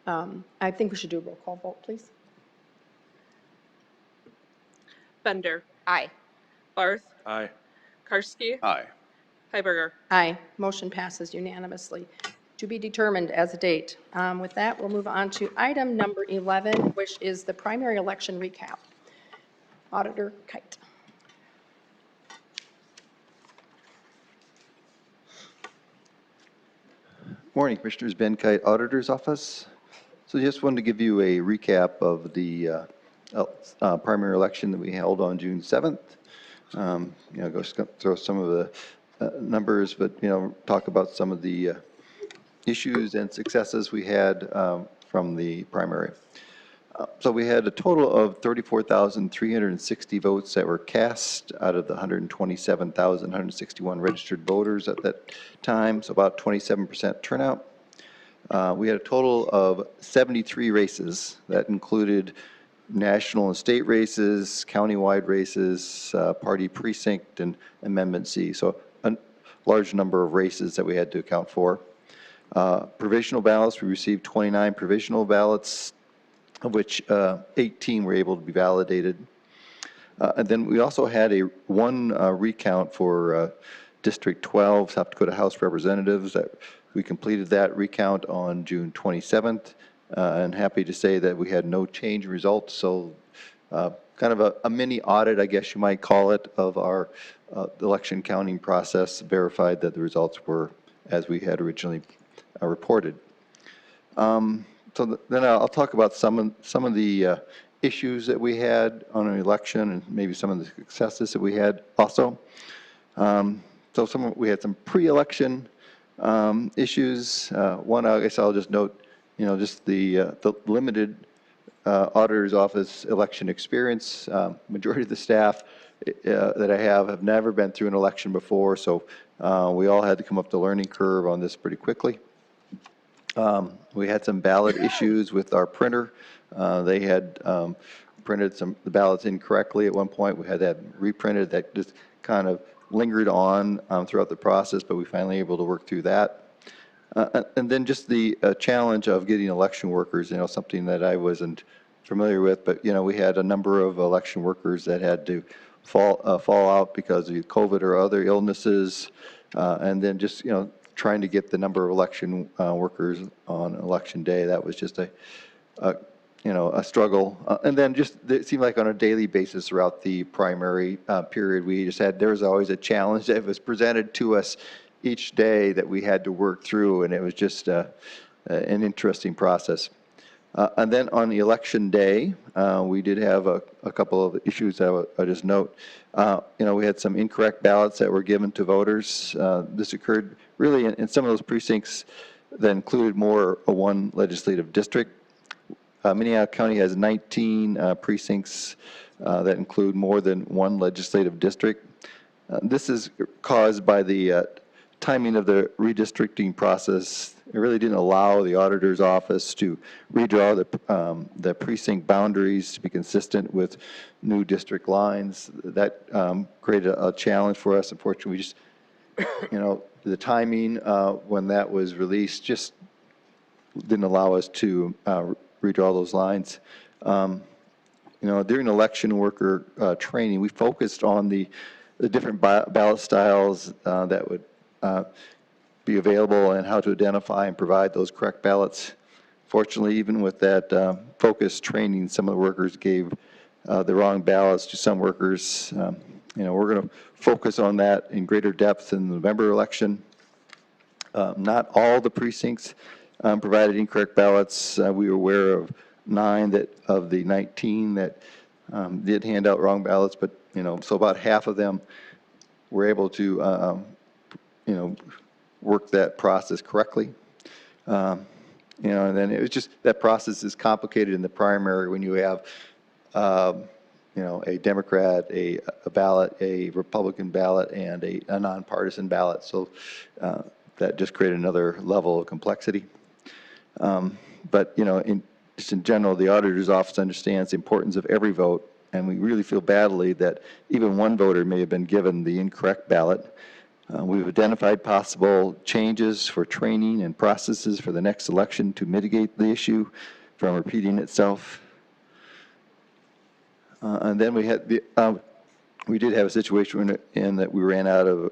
I think we should do a roll call vote, please. Bender. Aye. Barth. Aye. Karski. Aye. Heiberger. Aye. Motion passes unanimously. To be determined as a date. With that, we'll move on to item number 11, which is the primary election recap. Auditor Kite. Morning, Commissioners. Ben Kite, Auditor's Office. So just wanted to give you a recap of the primary election that we held on June 7th. Go through some of the numbers, but, talk about some of the issues and successes we had from the primary. So we had a total of 34,360 votes that were cast out of the 127,161 registered voters at that time, so about 27% turnout. We had a total of 73 races that included national and state races, countywide races, party precinct, and Amendment C. So a large number of races that we had to account for. Provisional ballots, we received 29 provisional ballots, of which 18 were able to be validated. And then we also had one recount for District 12, South Dakota House of Representatives. That we completed that recount on June 27th. And happy to say that we had no change in results. So kind of a mini audit, I guess you might call it, of our election counting process, verified that the results were as we had originally reported. So then I'll talk about some of the issues that we had on an election and maybe some of the successes that we had also. So we had some pre-election issues. One, I guess I'll just note, just the limited auditor's office election experience. Majority of the staff that I have never been through an election before, so we all had to come up the learning curve on this pretty quickly. We had some ballot issues with our printer. They had printed the ballots incorrectly at one point. We had that reprinted. That just kind of lingered on throughout the process, but we finally able to work through that. And then just the challenge of getting election workers, something that I wasn't familiar with, but, we had a number of election workers that had to fall out because of COVID or other illnesses, and then just, trying to get the number of election workers on election day. That was just a struggle. And then just, it seemed like on a daily basis throughout the primary period, there was always a challenge that was presented to us each day that we had to work through, and it was just an interesting process. And then on the election day, we did have a couple of issues I just note. We had some incorrect ballots that were given to voters. This occurred really in some of those precincts that included more of one legislative district. Minnehaha County has 19 precincts that include more than one legislative district. This is caused by the timing of the redistricting process. It really didn't allow the auditor's office to redraw the precinct boundaries to be consistent with new district lines. That created a challenge for us. Unfortunately, we just, the timing when that was released just didn't allow us to redraw those lines. During election worker training, we focused on the different ballot styles that would be available and how to identify and provide those correct ballots. Fortunately, even with that focused training, some of the workers gave the wrong ballots to some workers. We're going to focus on that in greater depth in the November election. Not all the precincts provided incorrect ballots. We were aware of 9 of the 19 that did hand out wrong ballots, but so about half of them were able to work that process correctly. And then it was just, that process is complicated in the primary when you have, a Democrat, a ballot, a Republican ballot, and a nonpartisan ballot. So that just created another level of complexity. But, just in general, the auditor's office understands the importance of every vote, and we really feel badly that even one voter may have been given the incorrect ballot. We've identified possible changes for training and processes for the next election to mitigate the issue from repeating itself. And then we did have a situation in that we ran out of,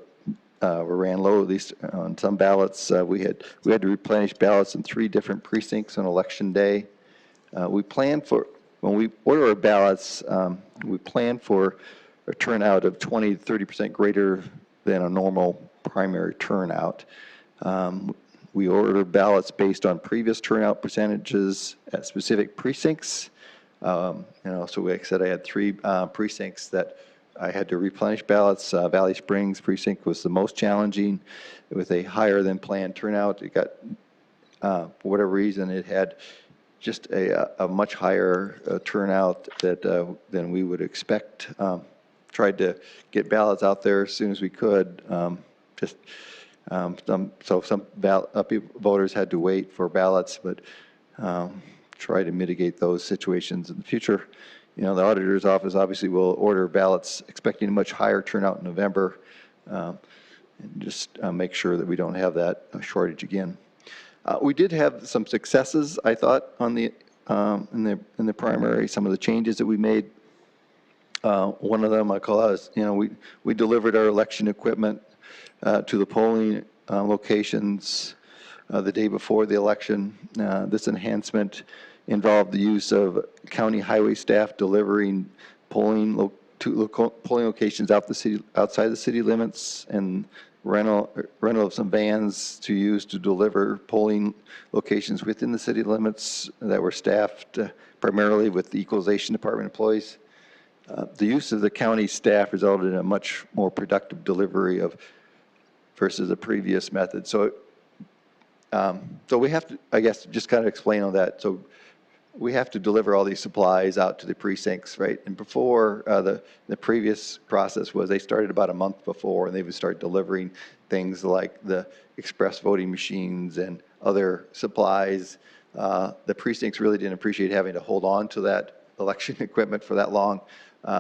we ran low, at least on some ballots. We had to replenish ballots in 3 different precincts on election day. We planned for, when we order our ballots, we plan for a turnout of 20 to 30% greater than a normal primary turnout. We order ballots based on previous turnout percentages at specific precincts. So like I said, I had 3 precincts that I had to replenish ballots. Valley Springs precinct was the most challenging with a higher than planned turnout. It got, for whatever reason, it had just a much higher turnout than we would expect. Tried to get ballots out there as soon as we could. Some voters had to wait for ballots, but try to mitigate those situations in the future. The auditor's office obviously will order ballots expecting a much higher turnout in November, and just make sure that we don't have that shortage again. We did have some successes, I thought, on the in the primary. Some of the changes that we made. One of them I call out is, we delivered our election equipment to the polling locations the day before the election. This enhancement involved the use of county highway staff delivering polling locations outside the city limits, and rental of some vans to use to deliver polling locations within the city limits that were staffed primarily with the equalization department employees. The use of the county staff resulted in a much more productive delivery versus the previous method. So So we have to, I guess, just kind of explain on that. So we have to deliver all these supplies out to the precincts, right? And before, the previous process was they started about a month before, and they would start delivering things like the express voting machines and other supplies. The precincts really didn't appreciate having to hold on to that election equipment for that long.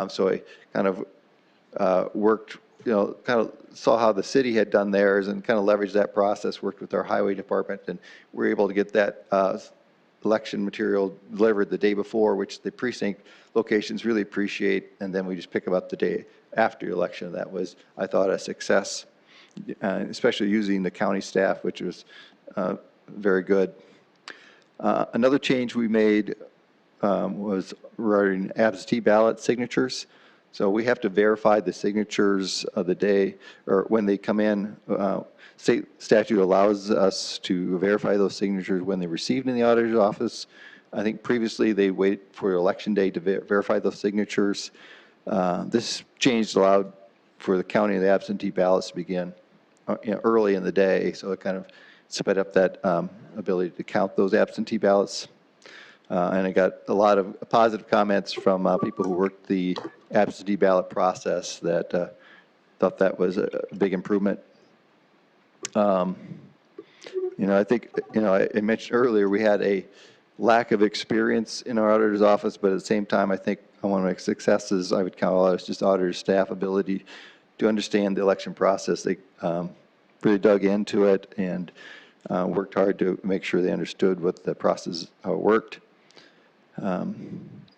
So I kind of worked, kind of saw how the city had done theirs and kind of leveraged that process, worked with our highway department, and we were able to get that election material delivered the day before, which the precinct locations really appreciate, and then we just pick them up the day after the election. That was, I thought, a success, especially using the county staff, which was very good. Another change we made was regarding absentee ballot signatures. So we have to verify the signatures of the day, or when they come in. State statute allows us to verify those signatures when they're received in the auditor's office. I think previously they wait for election day to verify those signatures. This change allowed for the counting of the absentee ballots to begin early in the day, so it kind of sped up that ability to count those absentee ballots. And I got a lot of positive comments from people who worked the absentee ballot process that thought that was a big improvement. I think, I mentioned earlier we had a lack of experience in our auditor's office, but at the same time, I think one of my successes I would count a lot is just auditor staff ability to understand the election process. They really dug into it and worked hard to make sure they understood what the process, how it worked.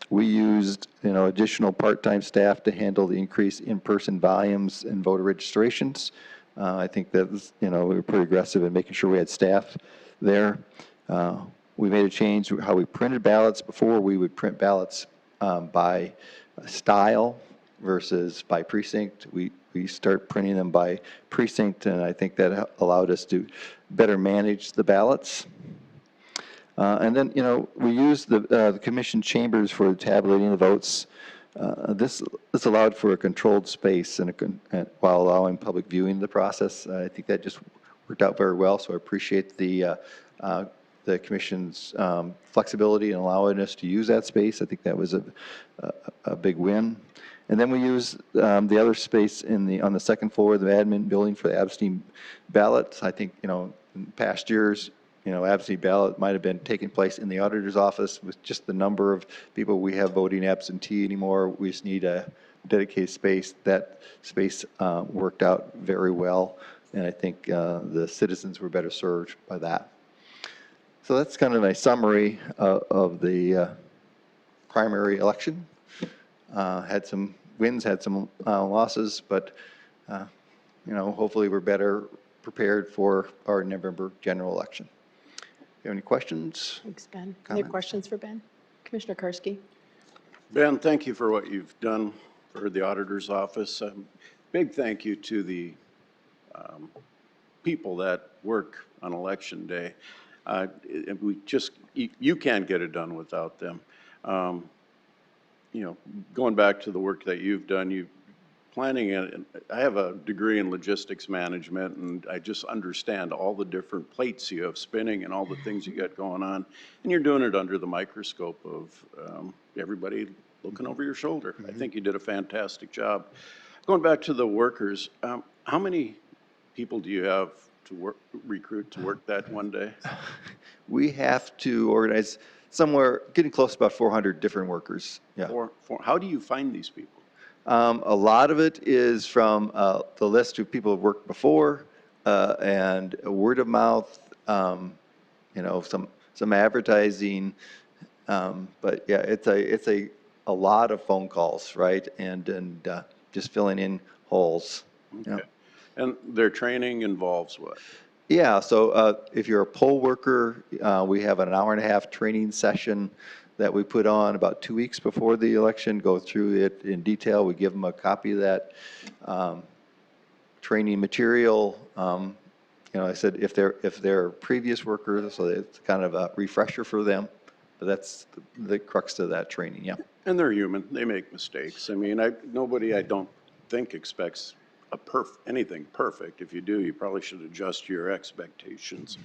We used, additional part-time staff to handle the increased in-person volumes and voter registrations. I think that was, we were pretty aggressive in making sure we had staff there. We made a change to how we printed ballots. Before, we would print ballots by style versus by precinct. We start printing them by precinct, and I think that allowed us to better manage the ballots. And then, we used the commission chambers for tabulating the votes. This allowed for a controlled space and while allowing public viewing of the process. I think that just worked out very well, so I appreciate the commission's flexibility in allowing us to use that space. I think that was a big win. And then we used the other space on the second floor of the admin building for the absentee ballots. I think, in past years, absentee ballot might have been taking place in the auditor's office with just the number of people we have voting absentee anymore. We just need a dedicated space. That space worked out very well, and I think the citizens were better served by that. So that's kind of a summary of the primary election. Had some wins, had some losses, but hopefully we're better prepared for our November general election. Do you have any questions? Thanks, Ben. Any questions for Ben? Commissioner Karski? Ben, thank you for what you've done for the auditor's office. Big thank you to the people that work on election day. You can't get it done without them. Going back to the work that you've done, I have a degree in logistics management, and I just understand all the different plates you have spinning and all the things you got going on, and you're doing it under the microscope of everybody looking over your shoulder. I think you did a fantastic job. Going back to the workers, how many people do you have to recruit to work that one day? We have to organize somewhere getting close to about 400 different workers. Yeah. How do you find these people? A lot of it is from the list of people who've worked before and word of mouth, some advertising. But yeah, it's a lot of phone calls, right? And just filling in holes. Okay. Yeah. And their training involves what? Yeah, so if you're a poll worker, we have an hour-and-a-half training session that we put on about 2 weeks before the election, go through it in detail. We give them a copy of that training material. I said if they're previous workers, so it's kind of a refresher for them. But that's the crux of that training, yeah. And they're human. They make mistakes. I mean, nobody, I don't think, expects anything perfect. If you do, you probably should adjust your expectations.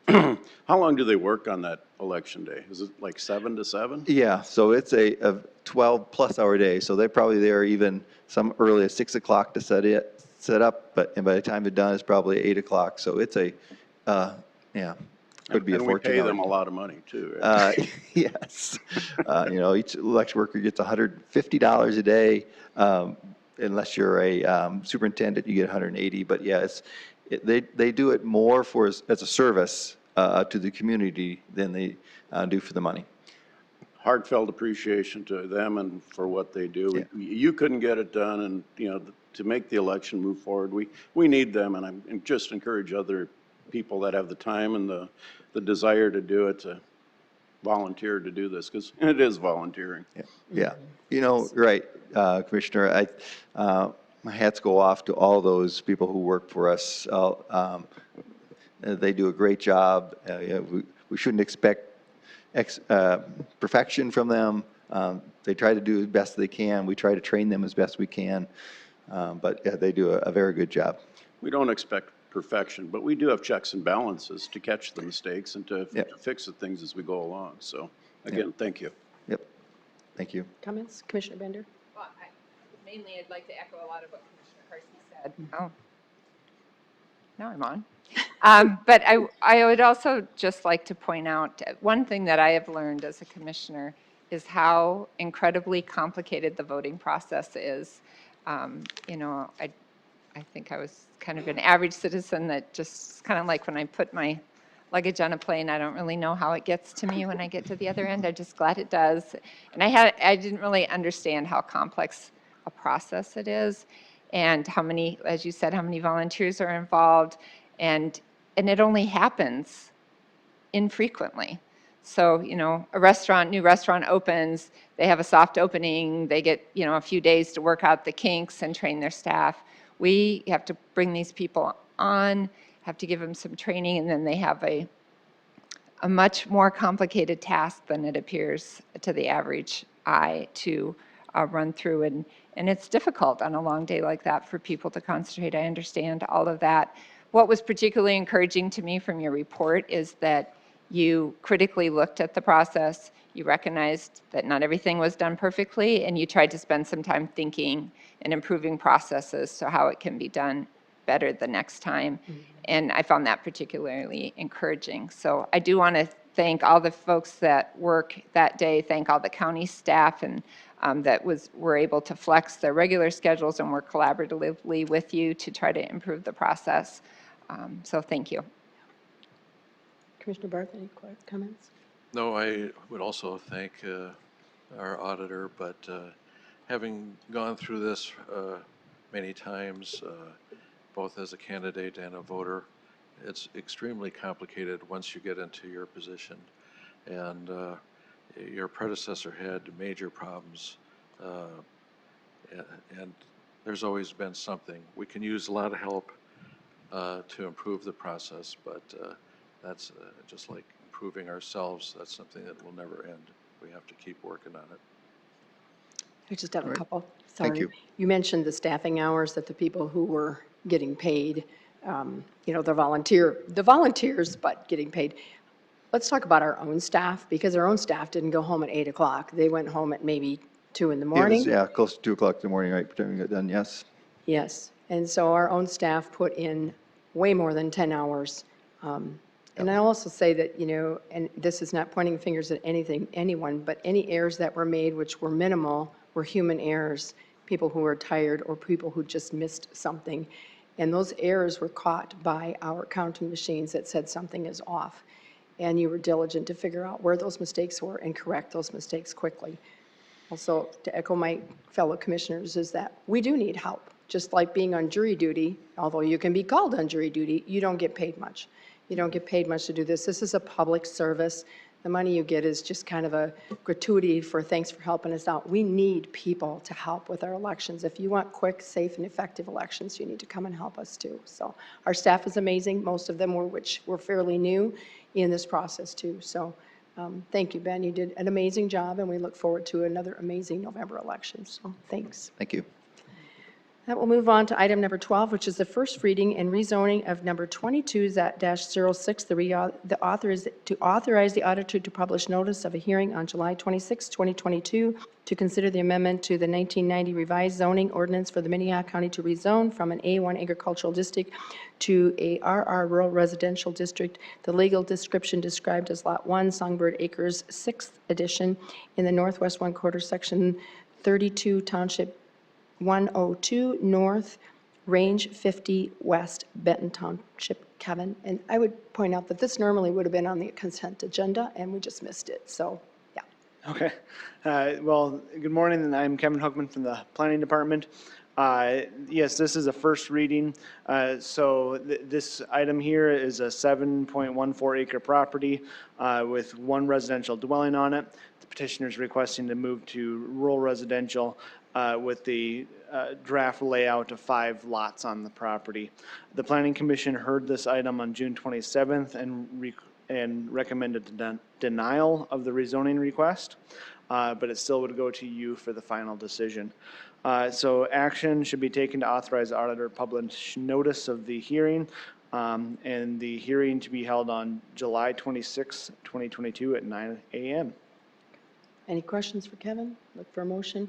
How long do they work on that election day? Is it like 7 to 7? Yeah, so it's a 12-plus hour day, so they're probably there even some early at 6 o'clock to set up, and by the time they're done, it's probably 8 o'clock, so it's yeah, could be a 14-hour. And we pay them a lot of money too, right? Yes. Each election worker gets $150 a day. Unless you're a superintendent, you get 180, but yeah, they do it more as a service to the community than they do for the money. Heartfelt appreciation to them and for what they do. Yeah. You couldn't get it done, and, to make the election move forward, we need them, and I just encourage other people that have the time and the desire to do it to volunteer to do this, because it is volunteering. Yeah, right, Commissioner, my hats go off to all those people who work for us. They do a great job. We shouldn't expect perfection from them. They try to do the best they can. We try to train them as best we can. But yeah, they do a very good job. We don't expect perfection, but we do have checks and balances to catch the mistakes and to fix the things as we go along. So again, thank you. Yep, thank you. Comments? Commissioner Bender? Well, mainly I'd like to echo a lot of what Commissioner Karski said. Oh, now I'm on. But I would also just like to point out, one thing that I have learned as a commissioner is how incredibly complicated the voting process is. I think I was kind of an average citizen that just kind of like when I put my luggage on a plane, I don't really know how it gets to me when I get to the other end. I'm just glad it does. And I didn't really understand how complex a process it is and how many, as you said, how many volunteers are involved. And it only happens infrequently. So, a new restaurant opens, they have a soft opening, they get, a few days to work out the kinks and train their staff. We have to bring these people on, have to give them some training, and then they have a much more complicated task than it appears to the average eye to run through. And it's difficult on a long day like that for people to concentrate. I understand all of that. What was particularly encouraging to me from your report is that you critically looked at the process, you recognized that not everything was done perfectly, and you tried to spend some time thinking and improving processes so how it can be done better the next time. Mm-hmm. And I found that particularly encouraging. So I do want to thank all the folks that work that day, thank all the county staff and that were able to flex their regular schedules and work collaboratively with you to try to improve the process. So thank you. Commissioner Barth, any comments? No, I would also thank our auditor, but having gone through this many times, both as a candidate and a voter, it's extremely complicated once you get into your position. And your predecessor had major problems, and there's always been something. We can use a lot of help to improve the process, but that's just like improving ourselves. That's something that will never end. We have to keep working on it. I just have a couple. Sorry. Thank you. You mentioned the staffing hours that the people who were getting paid, the volunteers, but getting paid. Let's talk about our own staff, because our own staff didn't go home at 8 o'clock. They went home at maybe 2 in the morning. Yeah, close to 2 o'clock in the morning, right, pretending to get done, yes. Yes, and so our own staff put in way more than 10 hours. And I also say that, and this is not pointing fingers at anyone, but any errors that were made, which were minimal, were human errors, people who were tired or people who just missed something. And those errors were caught by our counting machines that said something is off. And you were diligent to figure out where those mistakes were and correct those mistakes quickly. Also, to echo my fellow commissioners, is that we do need help. Just like being on jury duty, although you can be called on jury duty, you don't get paid much. You don't get paid much to do this. This is a public service. The money you get is just kind of a gratuity for thanks for helping us out. We need people to help with our elections. If you want quick, safe, and effective elections, you need to come and help us too. So our staff is amazing. Most of them were fairly new in this process too. So thank you, Ben. You did an amazing job, and we look forward to another amazing November election. So thanks. Thank you. That will move on to item number 12, which is the first reading and rezoning of number 22-06. The author is to authorize the auditor to publish notice of a hearing on July 26, 2022, to consider the amendment to the 1990 revised zoning ordinance for the Minnehaha County to rezone from an A1 agricultural district to a RR rural residential district. The legal description described as Lot 1, Songbird Acres, 6th edition, in the northwest one quarter, section 32, Township 102 North, Range 50 West, Benton Township, Kevin. And I would point out that this normally would have been on the consent agenda, and we just missed it. So, yeah. Okay. Well, good morning. I'm Kevin Hookman from the Planning Department. Yes, this is a first reading. So this item here is a 7.14 acre property with one residential dwelling on it. The petitioner is requesting to move to rural residential with the draft layout of 5 lots on the property. The Planning Commission heard this item on June 27th and recommended denial of the rezoning request, but it still would go to you for the final decision. So action should be taken to authorize the auditor to publish notice of the hearing, and the hearing to be held on July 26, 2022 at 9 a.m. Any questions for Kevin? Look for a motion.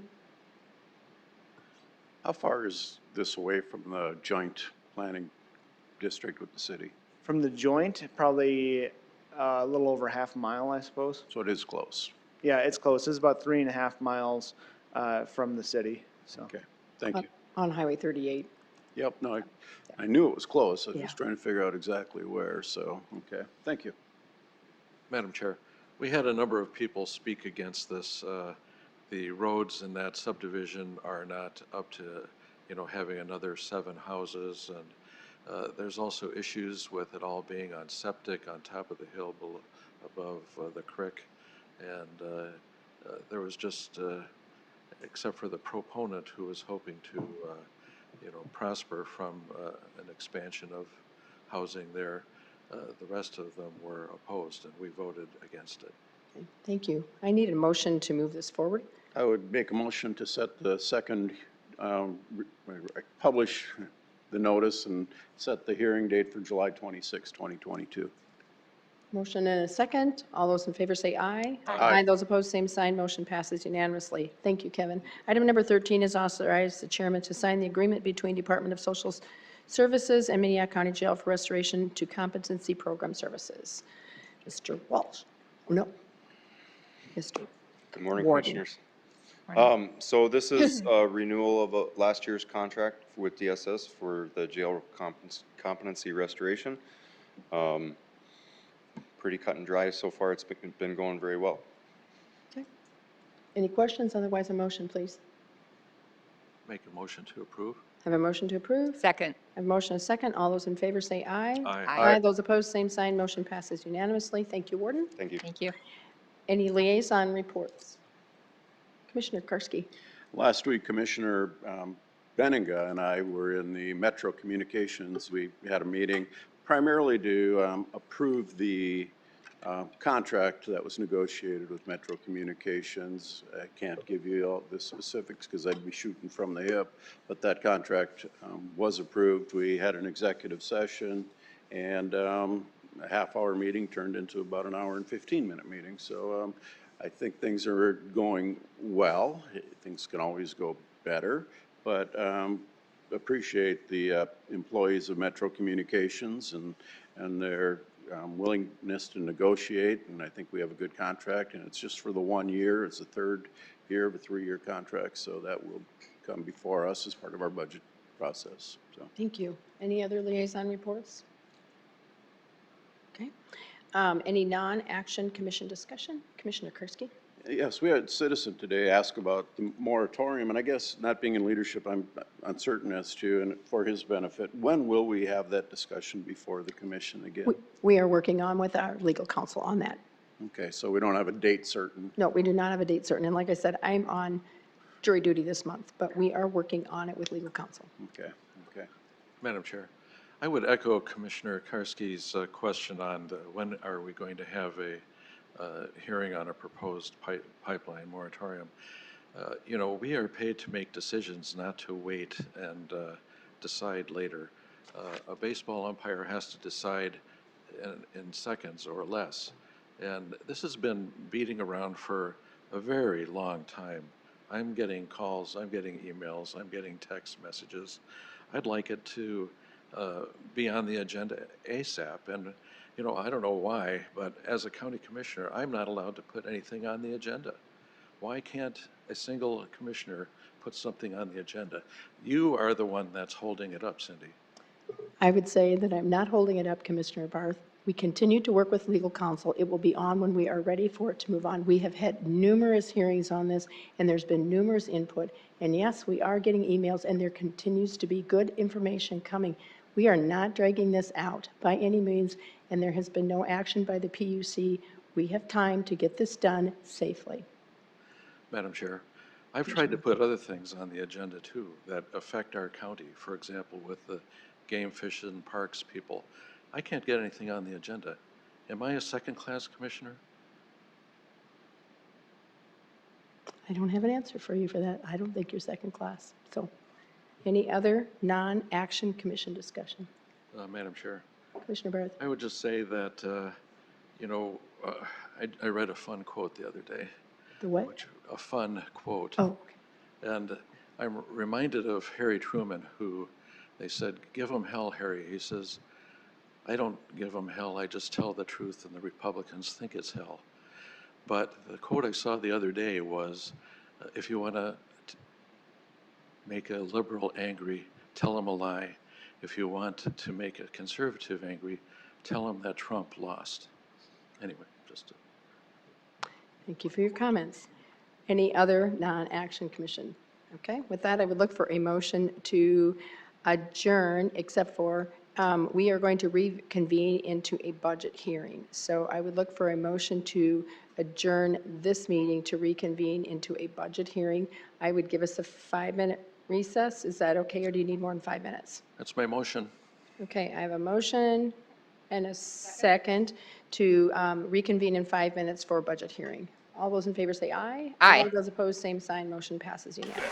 How far is this away from the joint planning district with the city? From the joint, probably a little over half a mile, I suppose. So it is close. Yeah, it's close. It's about 3.5 miles from the city. So. Okay, thank you. On Highway 38. Yep, no, I knew it was close. I was Yeah. just trying to figure out exactly where, so, okay, thank you. Madam Chair, we had a number of people speak against this. The roads in that subdivision are not up to, having another 7 houses. And there's also issues with it all being on septic on top of the hill above the creek. And there was just, except for the proponent who was hoping to, prosper from an expansion of housing there, the rest of them were opposed, and we voted against it. Okay, thank you. I need a motion to move this forward. I would make a motion to set the second, publish the notice and set the hearing date for July 26, 2022. Motion and a second. All those in favor say aye. Aye. Those opposed, same sign. Motion passes unanimously. Thank you, Kevin. Item number 13 is authorize the chairman to sign the agreement between Department of Social Services and Minnehaha County Jail for restoration to competency program services. Mr. Walsh. Oh, no. Mr. Good morning, Warden. Commissioners. So this is a renewal of last year's contract with DSS for the jail competency restoration. Pretty cut and dry so far. It's been going very well. Okay. Any questions? Otherwise, a motion, please. Make a motion to approve. Have a motion to approve? Second. Have a motion and a second. All those in favor say aye. Aye. Aye. Those opposed, same sign. Motion passes unanimously. Thank you, Warden. Thank you. Thank you. Any liaison reports? Commissioner Karski. Last week, Commissioner Benninga and I were in the Metro Communications. We had a meeting primarily to approve the contract that was negotiated with Metro Communications. I can't give you all the specifics because I'd be shooting from the hip, but that contract was approved. We had an executive session, and a half-hour meeting turned into about an hour and 15-minute meeting. So I think things are going well. Things can always go better, but appreciate the employees of Metro Communications and their willingness to negotiate, and I think we have a good contract, and it's just for the 1 year. It's the 3rd year of a 3-year contract, so that will come before us as part of our budget process. So. Thank you. Any other liaison reports? Okay. Any non-action commission discussion? Commissioner Karski. Yes, we had a citizen today ask about the moratorium, and I guess not being in leadership, I'm uncertain as to, and for his benefit, when will we have that discussion before the commission again? We are working on with our legal counsel on that. Okay, so we don't have a date certain. No, we do not have a date certain. And like I said, I'm on jury duty this month, but we are working on it with legal counsel. Okay, okay. Madam Chair, I would echo Commissioner Karski's question on when are we going to have a hearing on a proposed pipeline moratorium. You know, we are paid to make decisions, not to wait and decide later. A baseball umpire has to decide in seconds or less. And this has been beating around for a very long time. I'm getting calls, I'm getting emails, I'm getting text messages. I'd like it to be on the agenda ASAP. And, you know, I don't know why, but as a county commissioner, I'm not allowed to put anything on the agenda. Why can't a single commissioner put something on the agenda? You are the one that's holding it up, Cindy. I would say that I'm not holding it up, Commissioner Barth. We continue to work with legal counsel. It will be on when we are ready for it to move on. We have had numerous hearings on this, and there's been numerous input. And yes, we are getting emails, and there continues to be good information coming. We are not dragging this out by any means, and there has been no action by the PUC. We have time to get this done safely. Madam Chair, I've tried to put other things on the agenda too that affect our county. For example, with the game fish and parks people. I can't get anything on the agenda. Am I a second-class commissioner? I don't have an answer for you for that. I don't think you're second class. So, any other non-action commission discussion? Madam Chair, Commissioner Barth? I would just say that, you know, I read a fun quote the other day. The what? A fun quote. Oh, okay. And I'm reminded of Harry Truman, who they said, "Give him hell, Harry." He says, "I don't give them hell, I just tell the truth, and the Republicans think it's hell." But the quote I saw the other day was, if you want to make a liberal angry, tell him a lie. If you want to make a conservative angry, tell him that Trump lost. Anyway, just Thank you for your comments. Any other non-action commission? Okay, with that, I would look for a motion to adjourn, except for we are going to reconvene into a budget hearing. So I would look for a motion to adjourn this meeting to reconvene into a budget hearing. I would give us a 5-minute recess. Is that okay, or do you need more than 5 minutes? that's my motion. Okay, I have a motion and a second to reconvene in 5 minutes for a budget hearing. All those in favor say aye. Aye. All those opposed, same sign. Motion passes unanimously.